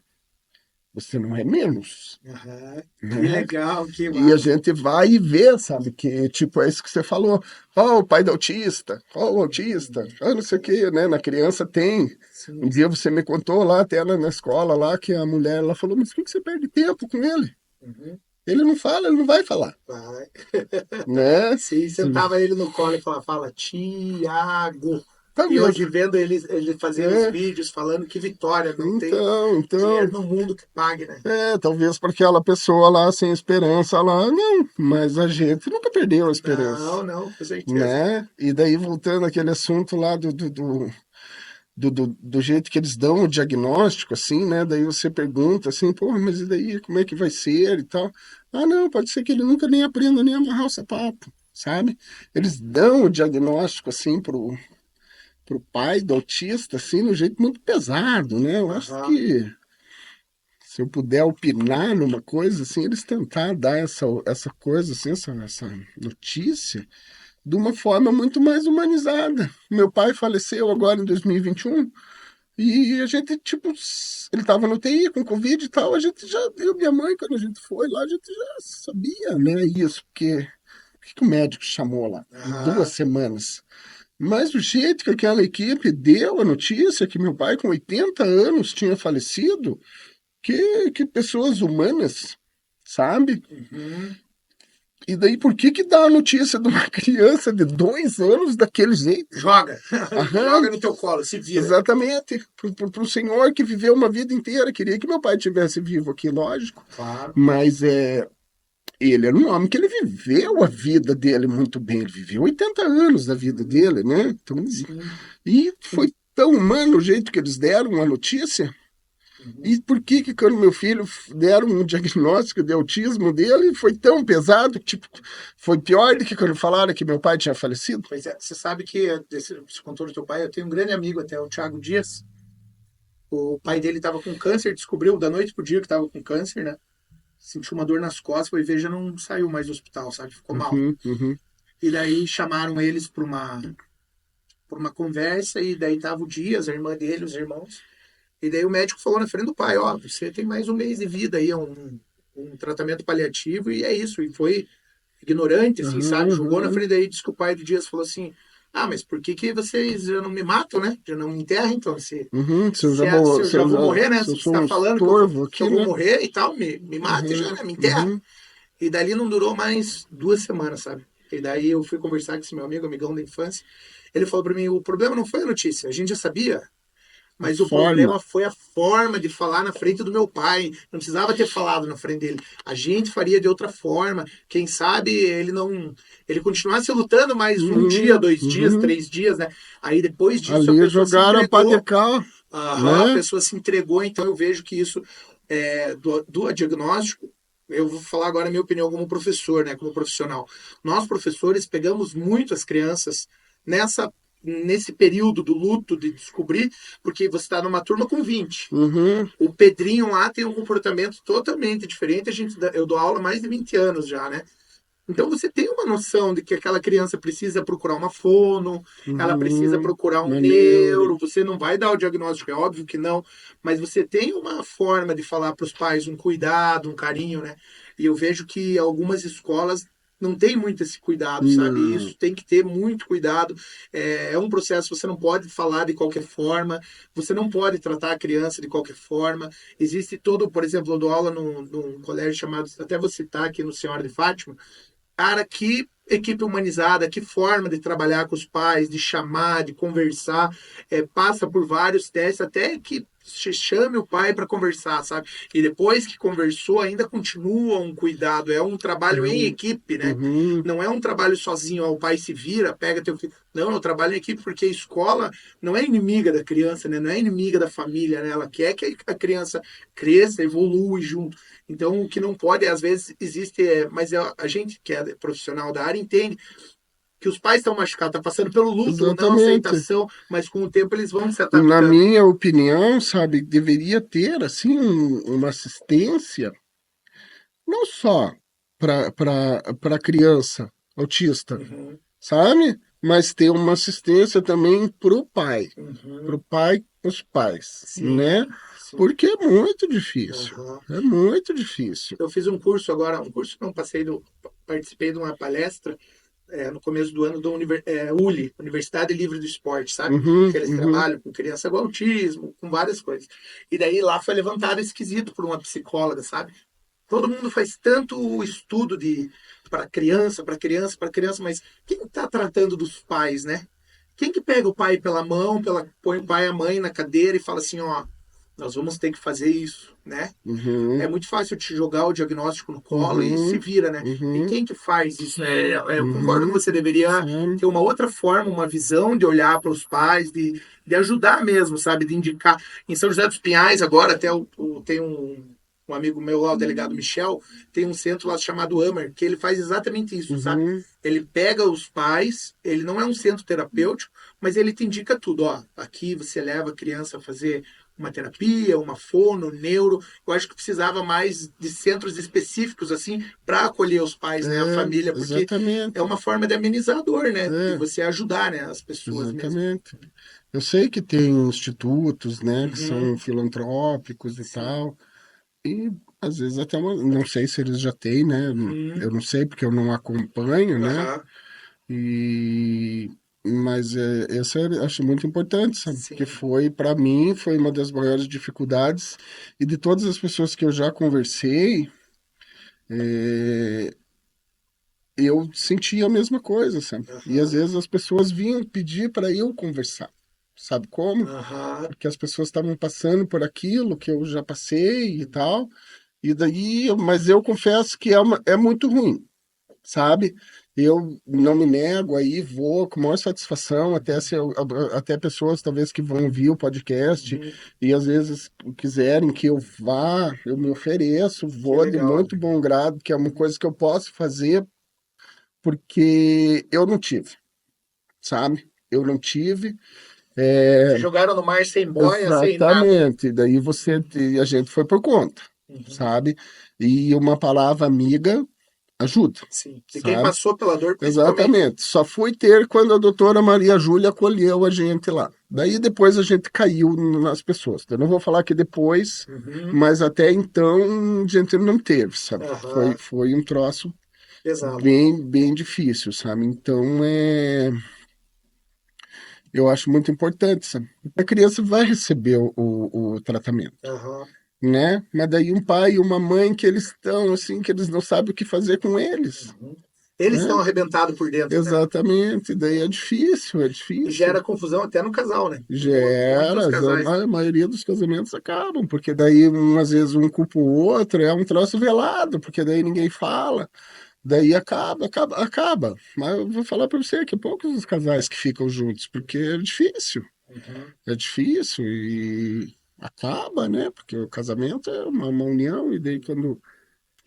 você não é menos. Aham. Que Né? legal, que E a massa. gente vai e vê, sabe? Que, tipo, é isso que você falou. Ó, o pai do autista, ó, o autista, ó, não sei o quê, né? Na criança tem. Um Sim. dia você me contou lá, até na escola lá, que a mulher, ela falou, mas por que você perde tempo com ele? Uhum. Ele não fala, ele não vai falar, Vai. né? Sim, sentava ele no colo e fala, Tiago. Tá E mesmo. hoje vendo ele fazer os É, vídeos falando que vitória, não tem então, dinheiro no mundo que pague, né? talvez para aquela pessoa lá sem esperança lá, não, mas a gente nunca perdeu a esperança, Não, não, com certeza. né? E daí, voltando àquele assunto lá do jeito que eles dão o diagnóstico, assim, né? Daí você pergunta assim, pô, mas e daí, como é que vai ser e tal? Ah, não, pode ser que ele nunca nem aprenda nem a amarrar o sapato, sabe? Eles dão o diagnóstico, assim, pro pai do autista, assim, de um jeito muito pesado, né? Eu acho Aham. que se eu puder opinar numa coisa, assim, eles tentar dar essa coisa, assim, essa notícia de uma forma muito mais humanizada. Meu pai faleceu agora em 2021 e a gente, tipo, ele tava no TI com Covid e tal, a gente já, eu e minha mãe, quando a gente foi lá, a gente já sabia, né, isso, porque por que o médico chamou lá? Em 2 semanas. Mas o jeito que aquela equipe deu a notícia que meu pai, com 80 anos, tinha falecido, que pessoas humanas, sabe? Uhum. E daí, por que dá a notícia de uma criança de 2 anos daquele jeito? Joga. Aham. Joga no teu colo, se vira. Exatamente. Para um senhor que viveu uma vida inteira. Queria que meu pai tivesse vivo aqui, lógico. Claro. Mas ele era um homem que ele viveu a vida dele muito bem. Ele viveu 80 anos da vida dele, né? Então, e foi tão humano o jeito que eles deram a notícia. E por que quando meu filho deram um diagnóstico de autismo dele, foi tão pesado, tipo, foi pior do que quando falaram que meu pai tinha falecido? Pois é, você sabe que, você contou do teu pai, eu tenho um grande amigo até, o Thiago Dias. O pai dele estava com câncer, descobriu da noite pro dia que estava com câncer, né? Sentiu uma dor nas costas, foi ver, já não saiu mais do hospital, sabe? Ficou mal. Uhum. E daí chamaram eles para uma conversa, e daí tava o Dias, a irmã dele, os irmãos. E daí o médico falou na frente do pai, ó, você tem mais um mês de vida aí, um tratamento paliativo, e é isso. E foi ignorante, assim, sabe? Jogou na frente, daí disse que o pai do Dias falou assim, ah, mas por que vocês já não me matam, né? Já não me enterram, então, se eu já vou morrer, né? Se eu Você sou tá um falando estorvo que eu aqui, vou né? morrer e tal, me mata já, né? Me enterra. E dali não durou mais 2 semanas, sabe? E daí eu fui conversar com esse meu amigo, amigão da infância. Ele falou pra mim, o problema não foi a notícia, a gente já sabia. Mas o problema foi a forma de falar na frente do meu pai. Não precisava ter falado na frente dele. A gente faria de outra forma. Quem sabe ele continuasse lutando mais um dia, 2 dias, 3 dias, né? Aí depois disso Ali a pessoa se jogaram a pá de entregou. cal, A né? pessoa se entregou, então eu vejo que isso do diagnóstico. Eu vou falar agora a minha opinião como professor, né, como profissional. Nós, professores, pegamos muito as crianças nesse período do luto, de descobrir, porque você está numa turma com 20. O Pedrinho lá tem um comportamento totalmente diferente. Eu dou aula há mais de 20 anos já, né? Então você tem uma noção de que aquela criança precisa procurar uma fono, ela precisa procurar um neuro, você não vai dar o diagnóstico, é óbvio que não, mas você tem uma forma de falar para os pais um cuidado, um carinho, né? E eu vejo que algumas escolas não tem muito esse cuidado, sabe? Não. Isso tem que ter muito cuidado. É um processo, você não pode falar de qualquer forma, você não pode tratar a criança de qualquer forma. Existe todo, por exemplo, eu dou aula num colégio chamado, até vou citar aqui no Senhora de Fátima. Cara, que equipe humanizada, que forma de trabalhar com os pais, de chamar, de conversar, passa por vários testes, até que chame o pai para conversar, sabe? E depois que conversou, ainda continua um cuidado, é um trabalho em equipe, né? Uhum. Não é um trabalho sozinho, ó, o pai se vira, pega teu filho. Não, é um trabalho em equipe, porque a escola não é inimiga da criança, né? Não é inimiga da família, né? Ela quer que a criança cresça, evolua junto. Então, o que não pode, às vezes, existe, mas a gente que é profissional da área entende que os pais estão machucados, estão passando pelo luto, não Exatamente. aceitação, mas com o tempo eles vão se Na adaptando. minha opinião, sabe, deveria ter, assim, uma assistência, não só para criança autista, Uhum, sabe? Mas ter uma assistência também uhum. pro pai, os pais, Sim, né? sim. Porque é muito difícil, Uhum. é muito difícil. Eu fiz um curso agora, um curso não, participei de uma palestra no começo do ano do ULI, Universidade Livre do Esporte, sabe? Uhum, Que eles uhum, trabalham com criança com autismo, com várias coisas. E daí lá foi levantado esse quesito por uma psicóloga, sabe? Todo mundo faz tanto estudo de para criança, para criança, para criança, mas quem está tratando dos pais, né? Quem que pega o pai pela mão, põe o pai e a mãe na cadeira e fala assim, ó, nós vamos ter que fazer isso, né? É uhum, muito fácil te jogar o diagnóstico no colo e se uhum, vira, né? E uhum, quem que faz isso? Eu concordo que uhum, você deveria sabe? ter uma outra forma, uma visão de olhar para os pais, de ajudar mesmo, sabe? De indicar. Em São José dos Pinhais, agora, até tem um amigo meu lá, o delegado Michel, tem um centro lá chamado Amer, que ele faz exatamente isso, sabe? Uhum, Ele pega os pais, ele não é um centro terapêutico, mas ele te indica tudo. Ó, aqui você leva a criança a fazer uma terapia, uma fono, neuro. Eu acho que precisava mais de centros específicos assim para acolher os pais, né, a família, porque é exatamente. uma forma de amenizar a dor, né, de É, você ajudar, né, as pessoas mesmo. exatamente. Eu sei que tem institutos, né, que Uhum, são filantrópicos e sim. tal, e às vezes até não sei se eles já têm, né? Uhum, Eu não sei porque eu não acompanho, né? aham, E mas essa eu acho muito importante, sabe? Porque sim. foi para mim foi uma das maiores dificuldades e de todas as pessoas que eu já conversei, eh, eu sentia a mesma coisa, sabe? E às Aham, vezes as pessoas vinham pedir para eu conversar. Sabe como? aham, Porque as pessoas estavam passando por aquilo que eu já passei e tal. E daí, mas eu confesso que é muito ruim, sabe? Eu não me nego aí, vou com maior satisfação, até pessoas talvez que vão ouvir o podcast uhum. e às vezes quiserem que eu vá, eu me ofereço, Que vou de legal. muito bom grado, que é uma coisa que eu posso fazer porque eu não tive, sabe? Eu não tive. Te jogaram no mar sem boia, sem nada. Exatamente. Daí e a gente foi por conta, Uhum, sabe? E uma palavra amiga ajuda, sim. E quem sabe? passou pela dor, principalmente, né? Exatamente. Só fui ter quando a doutora Maria Júlia acolheu a gente lá. Daí depois a gente caiu nas pessoas. Eu não vou falar que depois, Uhum, mas até então a gente não teve, sabe? aham, Foi um troço pesado. bem difícil, sabe? Então eu acho muito importante, sabe? A criança vai receber o tratamento, Aham. né? Mas daí um pai e uma mãe que eles estão assim, que eles não sabem o que fazer com eles, Uhum. Eles estão né? arrebentados por dentro, né? Exatamente, daí é E difícil. gera confusão até no casal, né? Muitos Gera, casais. a maioria dos casamentos acabam, porque daí às vezes um culpa o outro, é um troço velado, porque daí ninguém fala, daí acaba. Mas eu vou falar para você que é poucos os casais que ficam juntos, porque Uhum. é difícil e acaba, né? Porque o casamento é uma união, e daí quando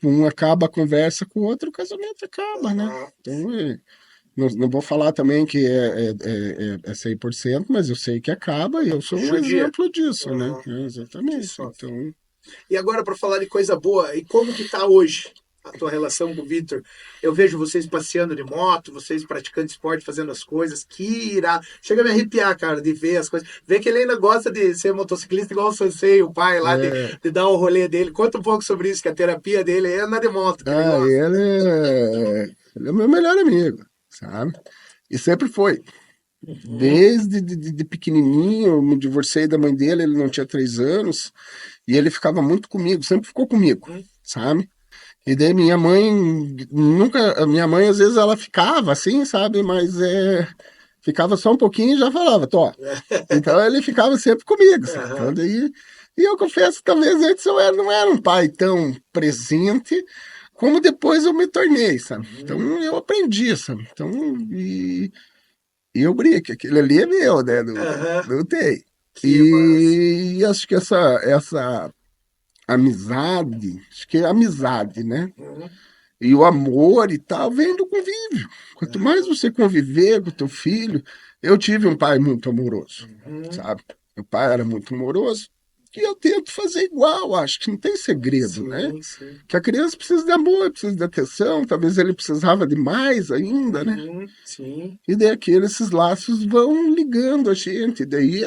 um acaba a conversa com o outro, o casamento acaba, né? Aham. Então, não vou falar também que é 100%, mas eu sei que acaba e eu sou um Judia. exemplo disso, né? Aham. Que Exatamente. sofre. Então, E agora, para falar de coisa boa, e como que tá hoje? a tua relação com o Vitor. Eu vejo vocês passeando de moto, vocês praticando esporte, fazendo as coisas. Que irado. Chega a me arrepiar, cara, de ver as coisas. Ver que ele ainda gosta de ser motociclista igual o Sansei, o pai lá, É, de dar o rolê dele. Conta um pouco sobre isso, que a terapia dele é andar de moto, que ele ah, gosta. ele é meu melhor amigo, sabe? E sempre foi. Uhum. Desde de pequenininho, eu me divorciei da mãe dele, ele não tinha 3 anos, e ele ficava muito comigo, sempre ficou comigo, Uhum. sabe? E daí minha mãe, nunca, a minha mãe às vezes ela ficava assim, sabe? Mas ficava só um pouquinho e já falava, tô. Então ele ficava sempre comigo, sabe? Então Aham. daí, e eu confesso que talvez antes não era um pai tão presente como depois eu me tornei, sabe? Então Uhum. eu aprendi, sabe? Então, e eu brinco, aquele ali é meu, né? Não, Aham. não tem. Que massa. E acho que essa amizade, acho que é amizade, né? Uhum. E o amor e tal vem do convívio. Quanto mais Aham. você conviver com o teu filho, eu tive um pai muito amoroso, Uhum. sabe? Meu pai era muito amoroso e eu tento fazer igual, acho que não tem segredo, né? Sim, sim. Que a criança precisa de amor, precisa de atenção, talvez ele precisava de mais ainda, né? Uhum. Sim. E daí esses laços vão ligando a gente, e daí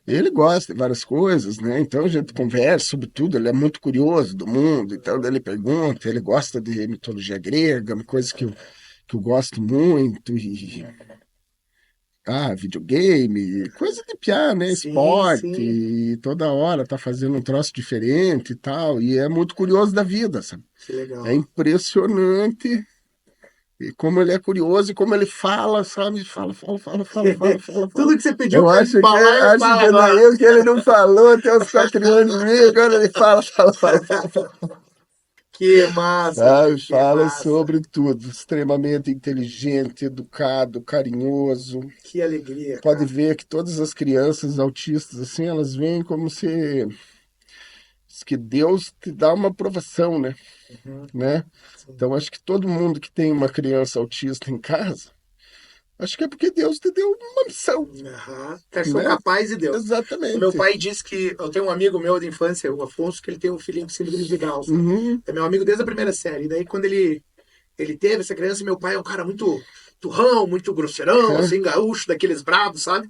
ele gosta de várias coisas, né? Então a gente conversa sobre tudo, ele é muito curioso do mundo, então daí ele pergunta, ele gosta de mitologia grega, uma coisa que eu gosto muito, e videogame, coisa de piar, né? Sim, Esporte, sim. e toda hora tá fazendo um troço diferente e tal, e é muito curioso da vida, sabe? Que É legal. impressionante e como ele é curioso e como ele fala, sabe? Fala. Tudo que você pediu Eu para ele acho falar, ele acho fala que não agora. é eu que ele não falou até os 4 anos e meio, agora ele fala. Que massa, velho. Sabe? Que Fala massa. sobre tudo. Extremamente inteligente, educado, carinhoso. Que alegria, Pode cara. ver que todas as crianças autistas, assim, elas vêm como se que Deus te dá uma aprovação, Uhum. né? Sim. Então, acho que todo mundo que tem uma criança autista em casa, acho que é porque Deus te deu uma missão, Aham. Cara, sou né? capaz de Deus. O meu Exatamente. pai disse que eu tenho um amigo meu de infância, o Afonso, que ele tem um filhinho com síndrome de Down, sabe? Uhum. É meu amigo desde a primeira série. E daí, quando ele teve essa criança, meu pai é um cara muito turrão, muito grosseirão, É. assim, gaúcho, daqueles bravos, sabe?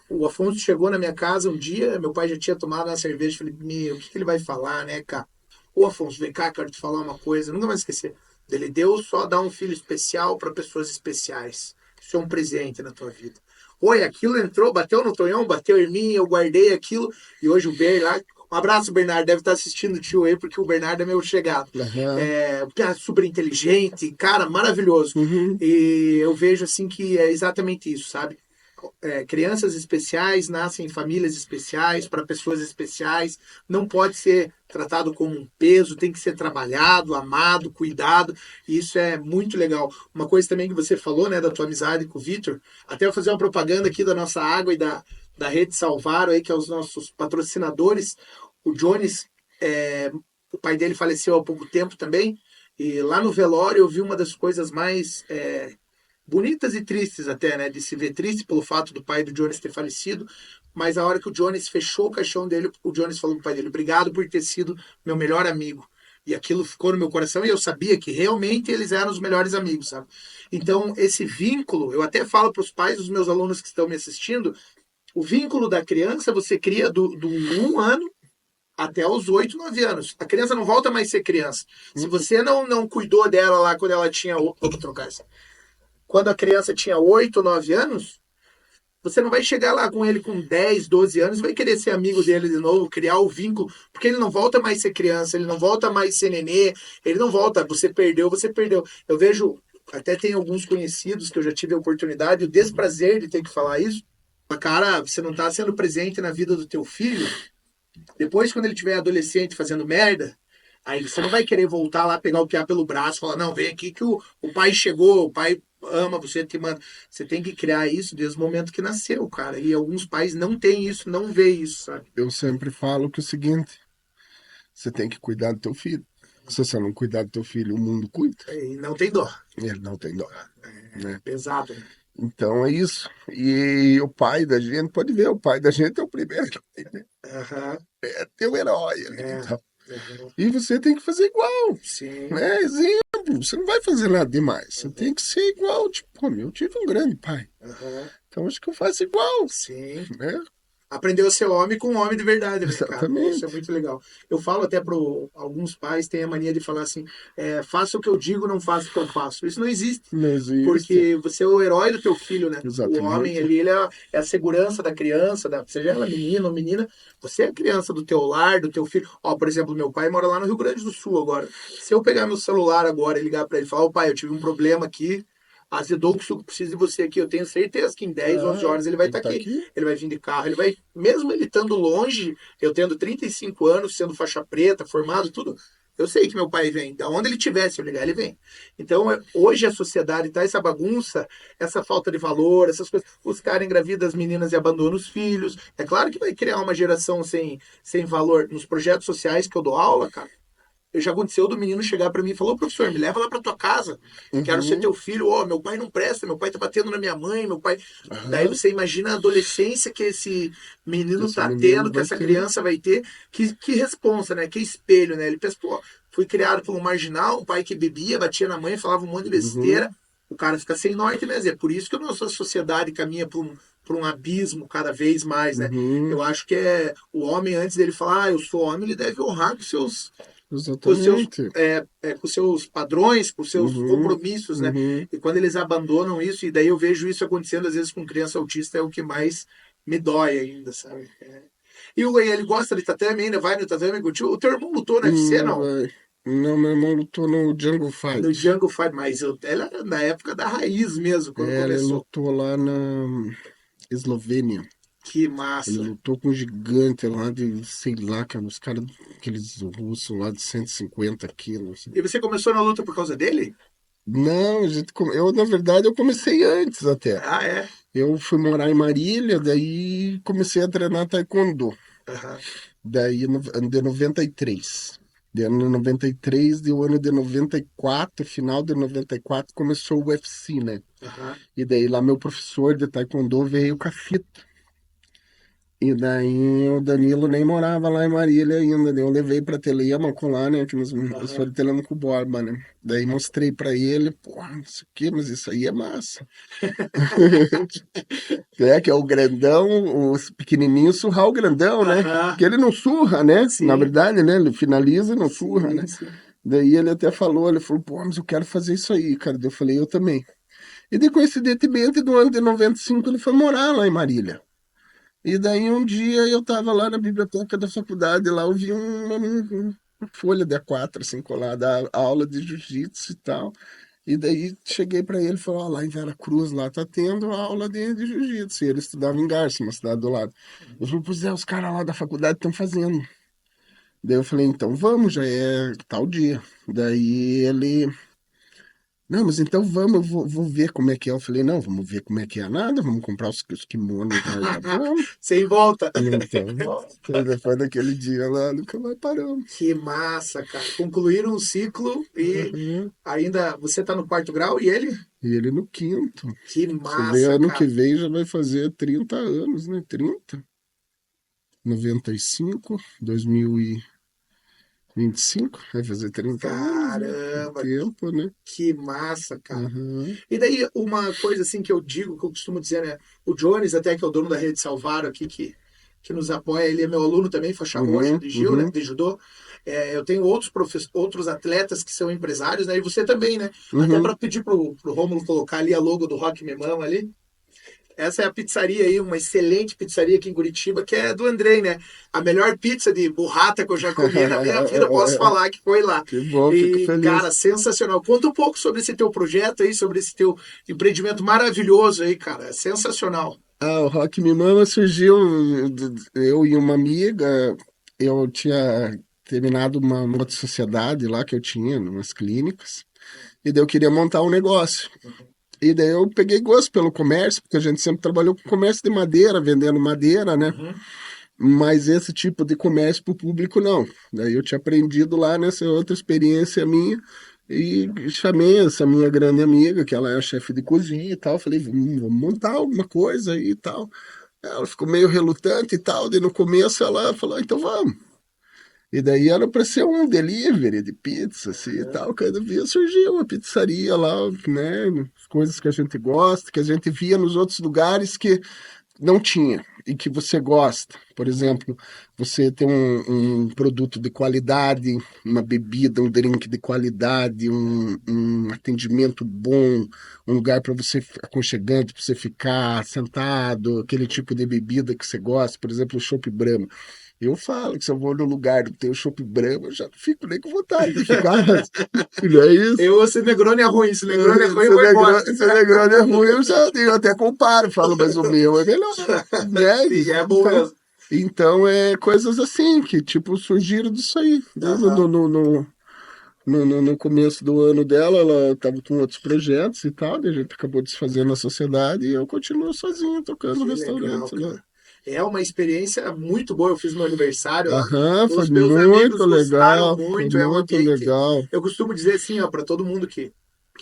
O Afonso chegou na minha casa um dia, meu pai já tinha tomado uma cerveja, falei, meu, o que ele vai falar, né, cara? Ô Afonso, vem cá, quero te falar uma coisa, nunca vai esquecer. Ele Deus só dá um filho especial para pessoas especiais. Isso é um presente na tua vida. Oi, aquilo entrou, bateu no Tonhão, bateu em mim, eu guardei aquilo, e hoje o Ber lá. Um abraço, Bernardo. Deve estar assistindo o tio aí, porque o Bernardo é meu chegado. Aham. É, super inteligente, cara, maravilhoso. Uhum. E eu vejo assim que é exatamente isso, sabe? Crianças especiais nascem em famílias especiais, para pessoas especiais, não pode ser tratado como um peso, tem que ser trabalhado, amado, cuidado, e isso é muito legal. Uma coisa também que você falou, né, da tua amizade com o Vitor, até eu fazer uma propaganda aqui da nossa água e da Rede Salvaro, aí, que é os nossos patrocinadores, o Jones, o pai dele faleceu há pouco tempo também, e lá no velório eu vi uma das coisas mais bonitas e tristes até, né? De se ver triste pelo fato do pai do Jones ter falecido, mas a hora que o Jones fechou o caixão dele, o Jones falou pro pai dele: obrigado por ter sido meu melhor amigo. E aquilo ficou no meu coração e eu sabia que realmente eles eram os melhores amigos, sabe? Então, esse vínculo, eu até falo para os pais dos meus alunos que estão me assistindo, o vínculo da criança você cria do 1 ano até os 8, 9 anos. A criança não volta mais a ser criança. Se você não cuidou dela lá quando ela tinha. Vou trocar isso. Quando a criança tinha 8, 9 anos, você não vai chegar lá com ele com 10, 12 anos, vai querer ser amigo dele de novo, criar o vínculo, porque ele não volta mais a ser criança, ele não volta mais a ser nenê, ele não volta, você perdeu, você perdeu. Eu vejo, até tem alguns conhecidos que eu já tive a oportunidade, o desprazer de ter que falar isso, cara, você não está sendo presente na vida do teu filho, depois quando ele tiver adolescente fazendo merda, aí você não vai querer voltar lá, pegar o piá pelo braço e falar, não, vem aqui que o pai chegou, o pai ama você, te manda. Você tem que criar isso desde o momento que nasceu, cara. E alguns pais não têm isso, não vê isso, sabe? Eu sempre falo que é o seguinte, você tem que cuidar do teu filho. Se você não cuidar do teu filho, o mundo cuida. E não tem dó. Ele não tem dó, É né? pesado, né? Então é isso. E o pai da gente, pode ver, o pai da gente é o primeiro, né? Aham. É teu herói ali. É. Então. Uhum. E você tem que fazer igual, Sim. né? Exemplo, você não vai fazer nada demais. Você tem que ser igual. Tipo, pô, eu tive um grande pai. Uhum. Então acho que eu faço igual, Sim. né? Aprendeu a ser homem com um homem de verdade, né, cara? Pô, isso é Exatamente. muito legal. Eu falo até para alguns pais têm a mania de falar assim: faça o que eu digo, não faça o que eu faço. Isso não existe. Não existe. Porque você é o herói do teu filho, né? O homem, Exatamente. ele é a segurança da criança, seja ela menino ou menina, você é a criança do teu lar, do teu filho. Ó, por exemplo, meu pai mora lá no Rio Grande do Sul agora. Se eu pegar meu celular agora e ligar para ele e falar: ô pai, eu tive um problema aqui, azedou que o suco precisa de você aqui, eu tenho certeza que em 10, 11 Ah, horas ele vai ele estar tá aqui. aqui? Ele vai vir de carro, ele vai, mesmo ele estando longe, eu tendo 35 anos, sendo faixa preta, formado, tudo, eu sei que meu pai vem. Da onde ele estiver, se eu ligar, ele vem. Então, hoje a sociedade tá essa bagunça, essa falta de valor, essas coisas. Os caras engravidam as meninas e abandonam os filhos. É claro que vai criar uma geração sem valor. Nos projetos sociais que eu dou aula, cara, já aconteceu do menino chegar para mim e falou: professor, me leva lá para tua casa. Quero ser Uhum. teu filho. Ó, meu pai não presta, meu pai tá batendo na minha mãe, meu pai. Daí Aham. você imagina a adolescência que esse menino Esse tá menino tendo, que vai essa ter. criança vai ter. Que responsa, né? Que espelho, né? Ele pensa: pô, fui criado por um marginal, um pai que bebia, batia na mãe, falava um monte de besteira. Uhum. O cara fica sem norte, né, Zé? Por isso que a nossa sociedade caminha para um abismo cada vez mais, né? Uhum. Eu acho que o homem, antes dele falar: eu sou homem, ele deve honrar Exatamente. com os seus padrões, com os seus Uhum. compromissos, né? Uhum. E quando eles abandonam isso, e daí eu vejo isso acontecendo às vezes com criança autista, é o que mais me dói ainda, sabe? E ele gosta de tatame ainda, vai no tatame contigo. O teu irmão lutou no UFC, Não, não? vai. Não, meu irmão lutou no Jungle No Fight. Django Fight, mas ela era na época da raiz mesmo, quando É, ele começou. lutou lá na Eslovênia. Que Ele massa. lutou com um gigante lá de, sei lá, cara, os caras, aqueles russos lá de 150 quilos. E você começou na luta por causa dele? Não, eu, na verdade, eu comecei antes até. Ah, é? Eu fui morar em Marília, daí comecei a treinar taekwondo. Aham, Daí, ano de 93. De ano de 93, de o ano de 94, final de 94, começou o UFC, né? aham. E daí lá meu professor de taekwondo veio com a fita. E daí o Danilo nem morava lá em Marília ainda. Daí eu levei pra Telêmaco lá, né? Que nós Aham. fomos de Telêmaco Borba, né? Daí mostrei pra ele, pô, não sei o quê, mas isso aí é massa. É, que é o grandão, os pequenininhos surrar o grandão, né? Aham. Porque ele não surra, né? Na Sim, verdade, né? Ele finaliza e não surra, sim, né? sim. Daí ele até falou, ele falou, pô, mas eu quero fazer isso aí, cara. Daí eu falei, eu também. E daí, coincidentemente, do ano de 95, ele foi morar lá em Marília. E daí um dia eu tava lá na biblioteca da faculdade, lá eu vi uma folha de A4, assim, colada, a aula de jiu-jitsu e tal. E daí cheguei pra ele e falei, ó, lá em Veracruz, lá tá tendo aula de jiu-jitsu. E ele estudava em Garça, uma cidade do lado. Eu falei, pois é, os caras lá da faculdade estão fazendo. Daí eu falei, então vamos, já é tal dia. Daí ele, não, mas então vamos, vou ver como é que é. Eu falei, não, vamos ver como é que é nada, vamos comprar os kimonos já vamos. Sem volta. Então, depois daquele dia lá, nunca mais paramos. Que massa, cara. Concluíram um ciclo e Uhum. ainda você tá no quarto grau e ele? E ele no quinto. Que Você vê, massa, ano que cara. vem já vai fazer 30 anos, né? 30? 95, 2025, vai fazer 30 anos, né? O Caramba, tempo, né? que massa, cara. Uhum. E daí, uma coisa assim que eu digo, que eu costumo dizer, né? O Jones, até que é o dono da rede Salvaro aqui, que nos apoia, ele é meu aluno também, faixa roxa Uhum. de Gil, né? Uhum. De judô. Eu tenho outros atletas que são empresários, né? E você também, né? Até Uhum. para pedir pro Rômulo colocar ali a logo do Rock Me Mama ali. Essa é a pizzaria aí, uma excelente pizzaria aqui em Curitiba, que é do Andrei, né? A melhor pizza de burrata que eu já comi na minha vida, eu posso falar que foi lá. Que bom, fico E, cara, feliz. sensacional. Conta um pouco sobre esse teu projeto aí, sobre esse teu empreendimento maravilhoso aí, cara. É sensacional. Ah, o Rock Me Mama surgiu, eu e uma amiga, eu tinha terminado uma outra sociedade lá que eu tinha, umas clínicas, e daí eu queria montar um negócio. E daí eu peguei gosto pelo comércio, porque a gente sempre trabalhou com comércio de madeira, vendendo madeira, né? Uhum. Mas esse tipo de comércio para o público não. Daí eu tinha aprendido lá nessa outra experiência minha e chamei essa minha grande amiga, que ela é a chefe de cozinha e tal. Falei, vamos montar alguma coisa aí e tal. Ela ficou meio relutante e tal. Daí no começo ela falou, então vamos. E daí era para ser um delivery de pizza, assim, e tal. Cada dia surgia uma pizzaria lá, né? Coisas que a gente gosta, que a gente via nos outros lugares que não tinha e que você gosta. Por exemplo, você tem um produto de qualidade, uma bebida, um drink de qualidade, um atendimento bom, um lugar para você aconchegante, para você ficar sentado, aquele tipo de bebida que você gosta, por exemplo, o Chopp Brahma. Eu falo que se eu vou no lugar que tem o Chopp Brahma, eu já não fico nem com vontade de ficar. Não é isso? Se Negroni é ruim, se Negroni é ruim, eu vou embora. Se o Negroni é ruim, eu até comparo, falo, mas o meu é melhor, né? Sim, é bom Então, mesmo. então é coisas assim que, tipo, surgiram disso aí. Desde no começo do ano dela, ela estava com outros projetos e tal, daí a gente acabou desfazendo a sociedade e eu continuo sozinho, tocando Que legal, restaurante, né? cara. É uma experiência muito boa. Eu fiz meu aniversário lá. Aham, foi Os meus amigos muito gostaram legal, foi muito. É um muito ambiente. legal. Eu costumo dizer assim, ó, para todo mundo que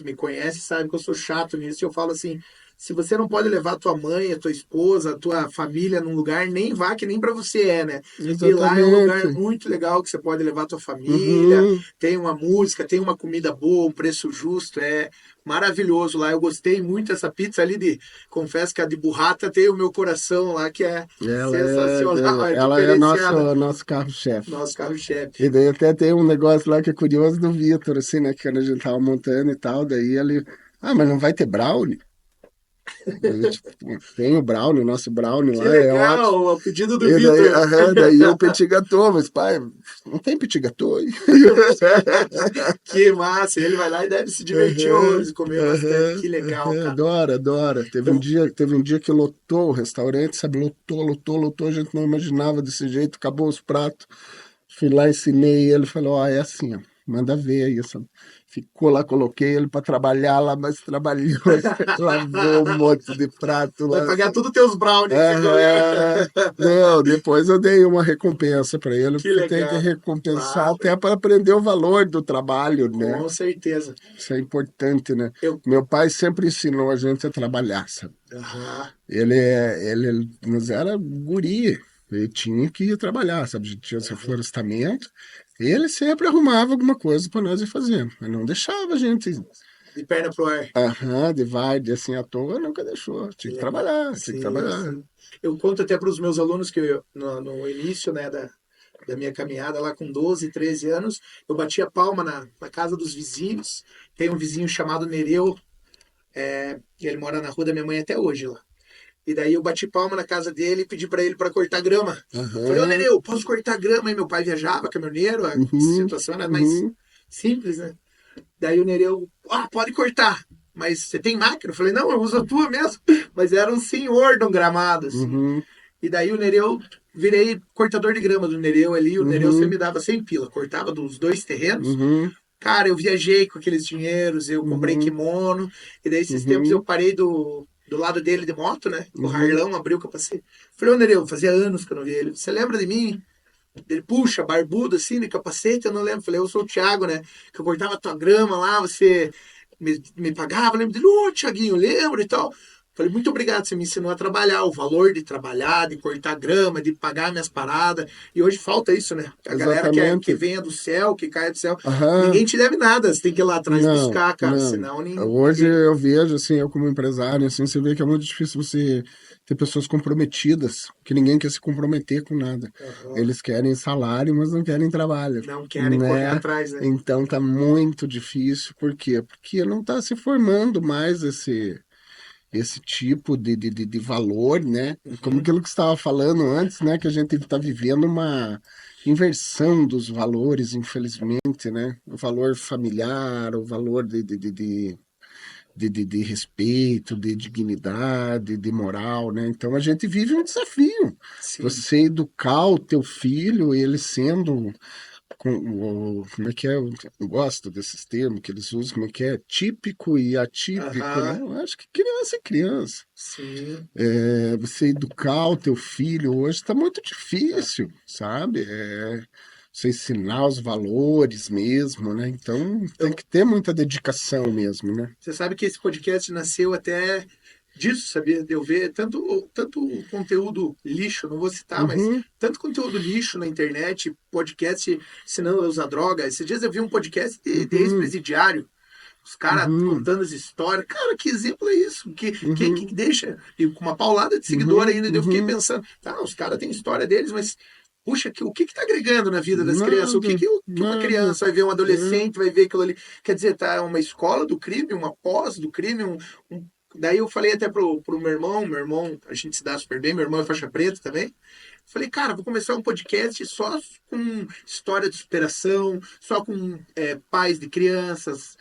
me conhece, sabe que eu sou chato nisso. Eu falo assim: se você não pode levar tua mãe, a tua esposa, a tua família num lugar, nem vá, que nem para você é, né? E lá é um lugar Exatamente. muito legal que você pode levar tua família. Uhum. Tem uma música, tem uma comida boa, um preço justo. É maravilhoso lá. Eu gostei muito dessa pizza ali de. Confesso que a de burrata tem o meu coração lá, que é sensacional, é Ela é diferenciada. nosso carro-chefe. Nosso carro-chefe. E daí até tem um negócio lá que é curioso do Vitor, assim, né? Que quando a gente tava montando e tal, daí ele. Ah, mas não vai ter brownie? Eu, tipo, tem o brownie, o nosso brownie Que lá é ótimo. legal, o pedido do E daí, Vitor. daí o petit gâteau, mas pai, não tem petit gâteau aí? Que massa, ele vai lá e deve se divertir Aham, horrores, comer bastante. aham, Que legal, cara. adora, adora. Teve um dia que lotou o restaurante, sabe? Lotou, a gente não imaginava desse jeito, acabou os pratos. Fui lá, ensinei ele, falou, ó, é assim, ó, manda ver aí, sabe? Ficou lá, coloquei ele para trabalhar lá, mas trabalhou, lavou um monte de prato Vai lá. pagar tudo teus brownies que você comeu. Aham. Não, depois eu dei uma recompensa para ele, Que porque tem que legal. recompensar Claro, até para aprender o valor do trabalho, né? com certeza. Isso é importante, né? Eu. Meu pai sempre ensinou a gente a trabalhar, sabe? Aham. Ele nos era guri, ele tinha que ir trabalhar, sabe? A gente tinha seu florestamento, ele sempre arrumava alguma coisa para nós ir fazendo, mas não deixava a gente, De perna pro ar. de vai, de assim à toa, nunca deixou. Que Tinha que legal. trabalhar, tinha que Sim, trabalhar. sim. Eu conto até para os meus alunos que no início, né, da minha caminhada lá com 12, 13 anos, eu batia palma na casa dos vizinhos. Tem um vizinho chamado Nereu, e ele mora na rua da minha mãe até hoje lá. E daí eu bati palma na casa dele e pedi para ele para cortar grama. Falei, ô Aham, Nereu, posso cortar grama? E meu pai viajava, caminhoneiro, a uhum, situação era mais uhum, simples, né? Daí o Nereu, pode cortar. Mas você tem máquina? Eu falei, não, eu uso a tua mesmo. Mas era um senhor de um gramado, assim. uhum, E daí o Nereu, virei cortador de grama do Nereu ali. O Nereu sempre uhum, me dava 100 pila. Cortava dos dois terrenos. uhum, Cara, eu viajei com aqueles dinheiros, eu comprei uhum, kimono. E daí esses tempos eu uhum, parei do lado dele de moto, né? O uhum. Harlão abriu o capacete. Falei, ô Nereu, fazia anos que eu não vi ele. Você lembra de mim? Ele, puxa, barbudo assim, de capacete, eu não lembro. Falei, eu sou o Thiago, né? Que eu cortava tua grama lá, você me pagava. Lembro dele, ô Thiaguinho, lembro e tal. Falei, muito obrigado, você me ensinou a trabalhar, o valor de trabalhar, de cortar grama, de pagar minhas paradas. E hoje falta isso, né? A galera que Exatamente. venha do céu, que caia do céu, Aham. ninguém te deve nada, você tem que ir lá atrás Não, buscar, cara, não. senão Hoje ninguém. eu vejo, assim, eu como empresário, assim, você vê que é muito difícil você ter pessoas comprometidas, que ninguém quer se comprometer com nada. Aham. Eles querem salário, mas não querem trabalho, Não querem correr né? atrás, né? Então tá muito difícil. Por quê? Porque não tá se formando mais esse tipo de valor, né? Como Uhum. aquilo que você estava falando antes, né? Que a gente está vivendo uma inversão dos valores, infelizmente, né? O valor familiar, o valor de respeito, de dignidade, de moral, né? Então a gente vive um desafio. Sim. Você educar o teu filho, ele sendo como é que é? Eu gosto desses termos que eles usam, como é que é? Típico e atípico, né? Aham. Eu acho que criança é criança. Sim. Você educar o teu filho hoje está muito Tá. difícil, sabe? Você ensinar os valores mesmo, né? Então tem Eu, que ter muita dedicação mesmo, né? Você sabe que esse podcast nasceu até disso, sabia? De eu ver tanto conteúdo lixo, não vou citar, mas Uhum, tanto conteúdo lixo na internet, podcast ensinando a usar droga. Esses dias eu vi um podcast de uhum, ex-presidiário, os caras uhum, contando as histórias. Cara, que exemplo é isso? Que uhum, deixa? E com uma paulada de seguidor uhum, ainda. E eu fiquei uhum. pensando, tá, os caras têm história deles, mas puxa, o que está agregando na vida das crianças? O Nada, que uma nada. criança vai ver, um É, adolescente vai ver aquilo ali? Quer dizer, tá uma escola do crime, uma pós do crime, daí eu falei até pro meu irmão, a gente se dá super bem, meu irmão é faixa preta também. Falei, cara, vou começar um podcast só com história de superação, só com pais de crianças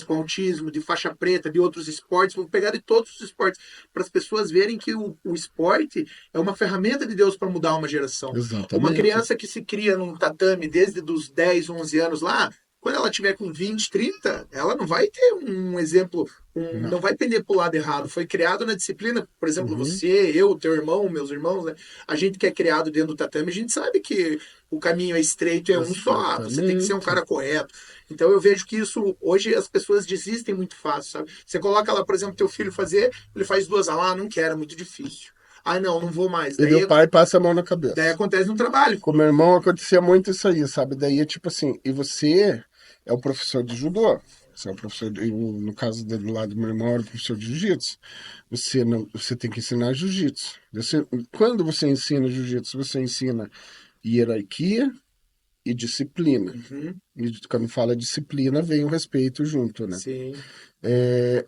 com autismo, de faixa preta, de outros esportes. Vou pegar de todos os esportes para as pessoas verem que o esporte é uma ferramenta de Deus para mudar uma geração. Uma exatamente. criança que se cria num tatame desde os 10, 11 anos lá, quando ela tiver com 20, 30, ela não vai ter um exemplo, Não. não vai pender para o lado errado. Foi criado na disciplina, por exemplo, Uhum, você, eu, teu irmão, meus irmãos, né? A gente que é criado dentro do tatame, a gente sabe que o caminho é estreito, é um só, você tem que ser um exatamente. cara correto. Então eu vejo que isso, hoje as pessoas desistem muito fácil, sabe? Você coloca lá, por exemplo, teu filho fazer, ele faz duas, não quero, é muito difícil. Ah, não, não vou mais. E daí o pai passa a mão na Daí cabeça. acontece no trabalho. Com meu irmão acontecia muito isso aí, sabe? Daí é tipo assim, e você é o professor de judô. Você é o professor, no caso do lado do meu irmão, era o professor de jiu-jitsu. Você, não, você tem que ensinar jiu-jitsu. Quando você ensina jiu-jitsu, você ensina hierarquia e disciplina. Uhum, E quando fala disciplina, vem o respeito junto, né? sim.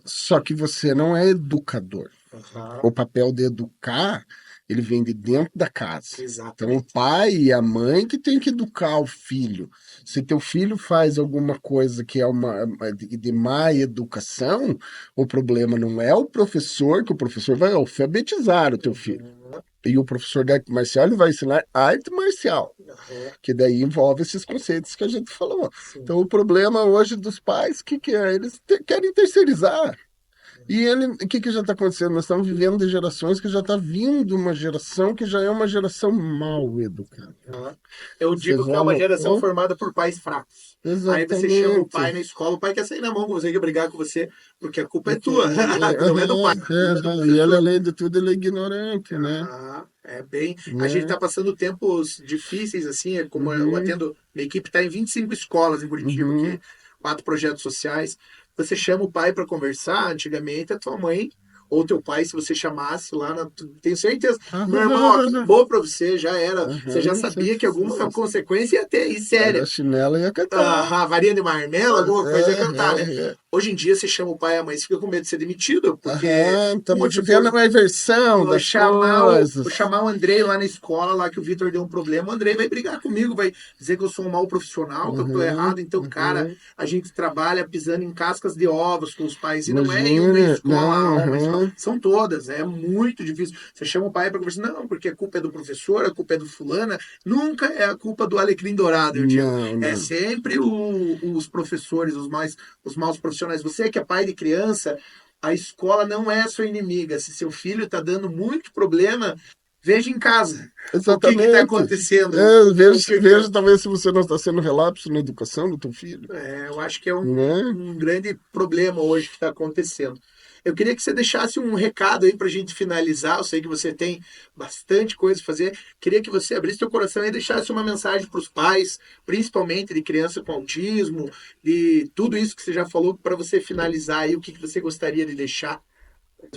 Só que você não é educador. Aham, O papel de educar, ele vem de dentro da casa. Então, o exatamente. pai e a mãe que tem que educar o filho. Se teu filho faz alguma coisa que é de má educação, o problema não é o professor, que o professor vai alfabetizar o teu filho. Uhum, E o professor de arte marcial ele vai ensinar arte marcial, aham, que daí envolve esses conceitos que a gente falou. sim. Então, o problema hoje dos pais, que é? Eles querem terceirizar. E ele, o que já está acontecendo? Nós estamos vivendo de gerações que já está vindo uma geração que já é uma geração mal educada. Aham. Eu Você digo que é já uma geração notou? formada por pais fracos. Aí você chama o pai Exatamente. na escola, o pai quer sair na mão com você, quer brigar com você, porque a culpa é Porque, tua, não é do pai, a culpa é do e ele, professor. além de tudo, ele é ignorante, né? Aham, é bem. A gente Né? está passando tempos difíceis, assim, é como eu Uhum, atendo. Minha equipe está em 25 escolas em Curitiba, aqui, uhum. 4 projetos sociais. Você chama o pai para conversar, antigamente a tua mãe ou teu pai, se você chamasse lá, tenho certeza. Meu irmão, ó, acabou para você, já era. Você já Aham, sabia que alguma consequência ia ter, e era séria. chinela e ia cantar. A varinha de marmelo, alguma coisa ia cantar, né? É. Hoje em dia, você chama o pai e a mãe, você fica com medo de ser demitido, porque, Aham, vamos estamos vivendo supor, uma inversão vou das chamar vou coisas. chamar o Andrei lá na escola, lá que o Vitor deu um problema. O Andrei vai brigar comigo, vai dizer que eu sou um mau profissional, que eu tô Uhum, errado. Então, cara, uhum. a gente trabalha pisando em cascas de ovos com os pais. E não é em uma Imagina, escola não, A, uma escola. aham. São todas. É muito difícil. Você chama o pai para conversar, não, porque a culpa é do professor, a culpa é do fulana. Nunca é a culpa do alecrim dourado, eu digo. Não, É não. sempre os professores, os maus profissionais. Você que é pai de criança, a escola não é sua inimiga. Se seu filho está dando muito problema, veja em casa o que está Exatamente. acontecendo. É, veja talvez se você não está sendo relapso na educação do teu filho, Eu acho que é né? um grande problema hoje que está acontecendo. Eu queria que você deixasse um recado aí para a gente finalizar. Eu sei que você tem bastante coisa a fazer. Queria que você abrisse seu coração e deixasse uma mensagem para os pais, principalmente de criança com autismo, de tudo isso que você já falou, para você finalizar aí, o que você gostaria de deixar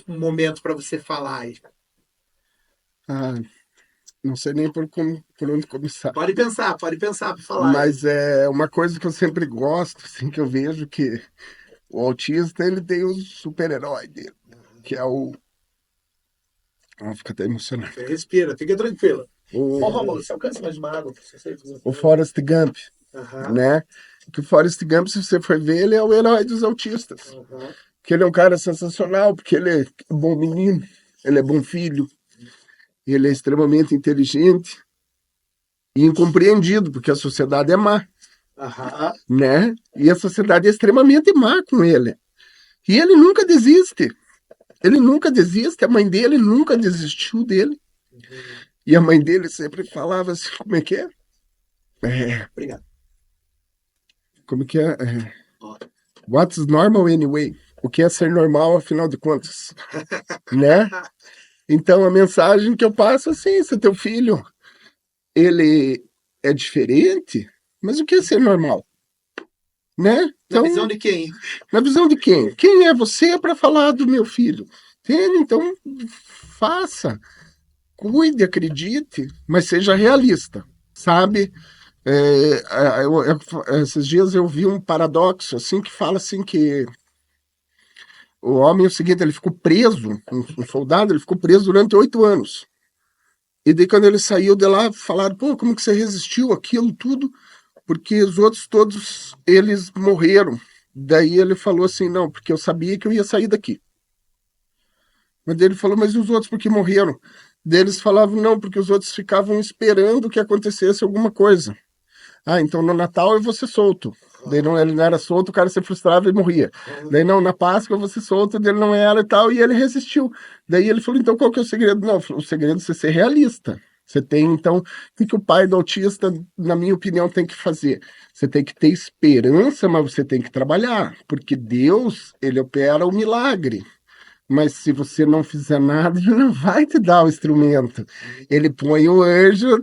um momento para você falar aí. Ah, não sei nem por onde começar. Pode pensar para falar aí. Mas é uma coisa que eu sempre gosto, assim, que eu vejo que o autista, ele tem o super-herói dele, que é o... Ah, fica até emocionado. Você respira, fica tranquilo. Ô, O, Romulo, você alcança mais uma água para você? o Forrest Gump, Aham, né? Que o Forrest Gump, se você for ver, ele é o herói dos autistas. aham. Que ele é um cara sensacional, porque ele é bom menino, ele é bom filho, ele é extremamente inteligente e incompreendido, porque a sociedade é má, Aham. né? E a sociedade é extremamente má com ele. E ele nunca desiste. Ele nunca desiste, a mãe dele nunca desistiu dele. Uhum. E a mãe dele sempre falava assim, como é que é? É, Obrigado. como é que é? Ó, What's normal anyway? O que é ser normal, afinal de contas, né? Então, a mensagem que eu passo é assim, se teu filho, ele é diferente, mas o que é ser normal, né? Na Então, visão de quem? na visão de quem? Quem é você para falar do meu filho? Entende? Então, faça, cuide, acredite, mas seja realista, sabe? Esses dias eu vi um paradoxo assim que fala assim que o homem é o seguinte, ele ficou preso, um soldado, ele ficou preso durante 8 anos. E daí quando ele saiu de lá, falaram, pô, como que você resistiu aquilo tudo? Porque os outros todos, eles morreram. Daí ele falou assim, não, porque eu sabia que eu ia sair daqui. Mas daí ele falou, mas e os outros por que morreram? Daí eles falavam, não, porque os outros ficavam esperando que acontecesse alguma coisa. Ah, então no Natal eu vou ser solto. Daí não, ele não era solto, o cara se frustrava e morria. Daí não, na Páscoa eu vou ser solto, dele não era e tal, e ele resistiu. Daí ele falou, então qual que é o segredo? Não, o segredo é você ser realista. Você tem, então, o que o pai do autista, na minha opinião, tem que fazer? Você tem que ter esperança, mas você tem que trabalhar, porque Deus, ele opera o milagre. Mas se você não fizer nada, ele não vai te dar o instrumento. Ele põe o anjo,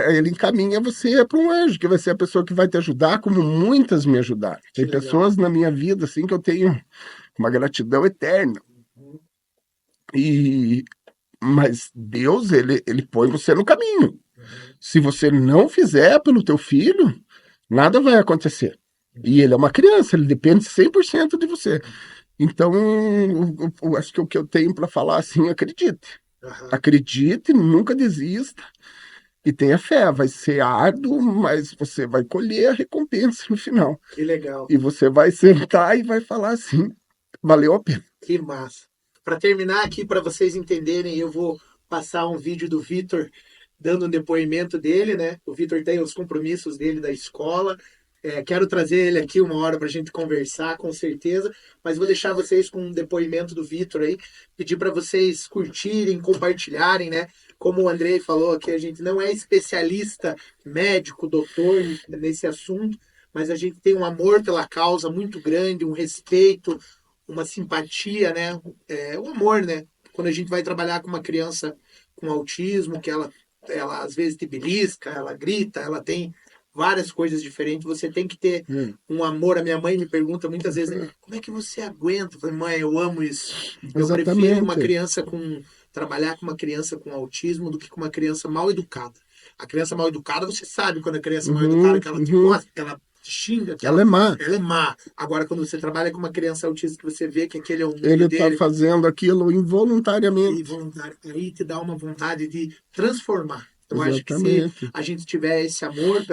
ele encaminha você para um anjo, que vai ser a pessoa que vai te ajudar, como muitas me ajudaram. Tem legal. pessoas na minha vida assim que eu tenho uma gratidão eterna. Mas Deus, ele põe você no caminho. Se você não fizer pelo teu filho, nada vai acontecer. E ele é uma criança, ele depende 100% de você. Então, eu acho que o que eu tenho para falar assim, acredite. Acredite, nunca desista e tenha fé. Vai ser árduo, mas você vai colher a recompensa no final. Que legal. E você vai sentar e vai falar assim, valeu a pena. Que massa. Para terminar aqui, para vocês entenderem, eu vou passar um vídeo do Vitor dando um depoimento dele, né? O Vitor tem os compromissos dele da escola. Quero trazer ele aqui uma hora para a gente conversar, com certeza, mas vou deixar vocês com um depoimento do Vitor aí, pedir para vocês curtirem, compartilharem, né? Como o Andrei falou aqui, a gente não é especialista médico, doutor nesse assunto, mas a gente tem um amor pela causa muito grande, um respeito, uma simpatia, né? Um amor, né? Quando a gente vai trabalhar com uma criança com autismo, que ela às vezes te belisca, ela grita, ela tem várias coisas diferentes, você tem que ter um amor. A minha mãe me pergunta muitas vezes, né, como é que você aguenta? Eu falei, mãe, eu amo isso. Eu prefiro uma criança trabalhar com uma criança com autismo do que com uma criança mal educada. A criança mal educada, você sabe quando a criança mal educada, que ela te gosta, que ela te xinga, que ela é má. Ela é má. Agora, quando você trabalha com uma criança autista, que você vê que aquele é o mundo ele dele, tá fazendo aquilo involuntariamente. Aí te dá uma vontade de transformar. Eu acho que Exatamente. se a gente tiver esse amor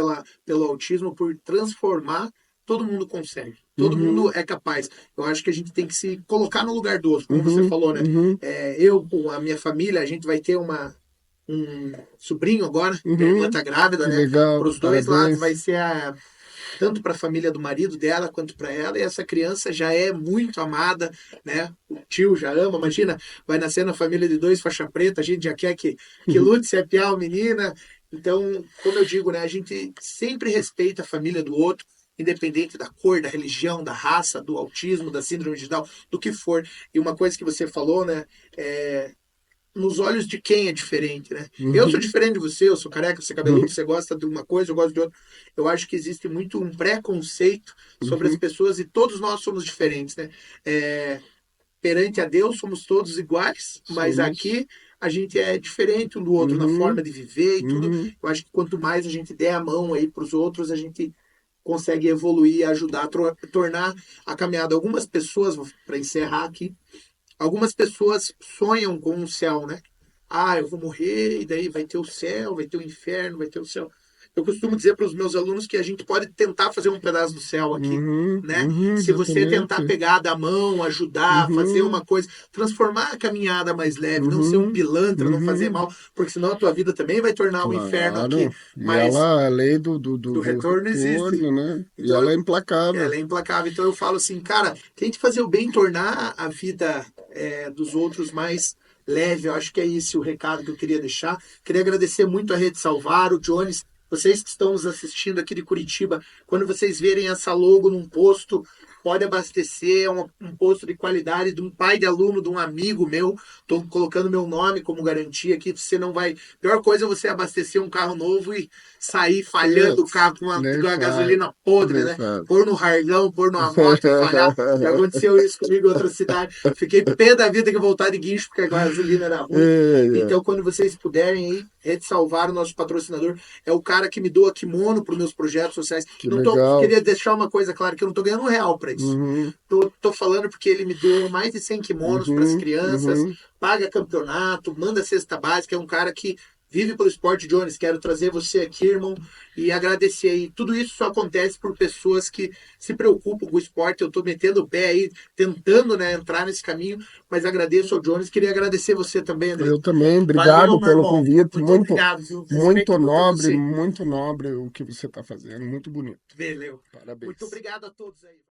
pelo autismo, por transformar, todo mundo consegue. Todo mundo é capaz. Eu acho que a gente tem que se colocar no lugar do outro, como você falou, né? Eu, com a minha família, a gente vai ter um sobrinho agora, minha irmã tá grávida, né? Legal, Para os dois parabéns. lados, vai ser tanto para a família do marido dela quanto para ela, e essa criança já é muito amada, né? O tio já ama, imagina, vai nascer na família de 2 faixa preta, a gente já quer que lute, se é piá ou menina. Então, como eu digo, né, a gente sempre respeita a família do outro, independente da cor, da religião, da raça, do autismo, da síndrome de Down, do que for. E uma coisa que você falou, né, nos olhos de quem é diferente, né? Eu sou diferente de você, eu sou careca, você é cabeludo, você gosta de uma coisa, eu gosto de outra. Eu acho que existe muito um preconceito sobre as pessoas e todos nós somos diferentes, né? Perante a Deus somos todos iguais, mas aqui a gente é diferente um do outro na forma de viver e tudo. Eu acho que quanto mais a gente der a mão aí para os outros, a gente consegue evoluir e ajudar a tornar a caminhada. Algumas pessoas, para encerrar aqui, algumas pessoas sonham com o céu, né? Ah, eu vou morrer e daí vai ter o céu, vai ter o inferno, vai ter o céu. Eu costumo dizer para os meus alunos que a gente pode tentar fazer um pedaço do céu aqui, né? Se você tentar pegar da mão, ajudar, fazer uma coisa, transformar a caminhada mais leve, não ser um pilantra, não fazer mal, porque senão a tua vida também vai tornar um inferno aqui. Mas a lei do retorno existe, né? Então, e ela é implacável. Ela é implacável. Então eu falo assim, cara, tente fazer o bem, tornar a vida dos outros mais leve. Eu acho que é esse o recado que eu queria deixar. Queria agradecer muito a Rede Salvar, o Jones, vocês que estão nos assistindo aqui de Curitiba, quando vocês verem essa logo num posto, pode abastecer, é um posto de qualidade de um pai de aluno, de um amigo meu. Estou colocando meu nome como garantia aqui. Você não vai. Pior coisa é você abastecer um carro novo e sair falhando o carro com uma Nem faz, gasolina podre, nem né? faz. Pôr no Harlão, pôr numa moto e falhar. Já aconteceu isso comigo em outra cidade. Fiquei pé da vida que voltar de guincho porque a gasolina era ruim. Então, quando vocês puderem aí, Rede Salvar, o nosso patrocinador, é o cara que me doa kimono para os meus projetos sociais. Que Não legal. queria deixar uma coisa clara, que eu não tô ganhando R$1 para isso. Uhum, Tô falando porque ele me doa mais de 100 kimonos para as crianças, paga campeonato, manda cesta básica, é um cara que vive pelo esporte. Jones, quero trazer você aqui, irmão, e agradecer aí. Tudo isso só acontece por pessoas que se preocupam com o esporte. Eu tô metendo o pé aí, tentando, né, entrar nesse caminho, mas agradeço ao Jones. Queria agradecer você também, André. Eu também, Valeu, obrigado meu pelo irmão. convite. Muito Muito, obrigado, viu? Respeito muito você. nobre o que você está fazendo. Muito bonito. Valeu. Parabéns. Muito obrigado a todos aí.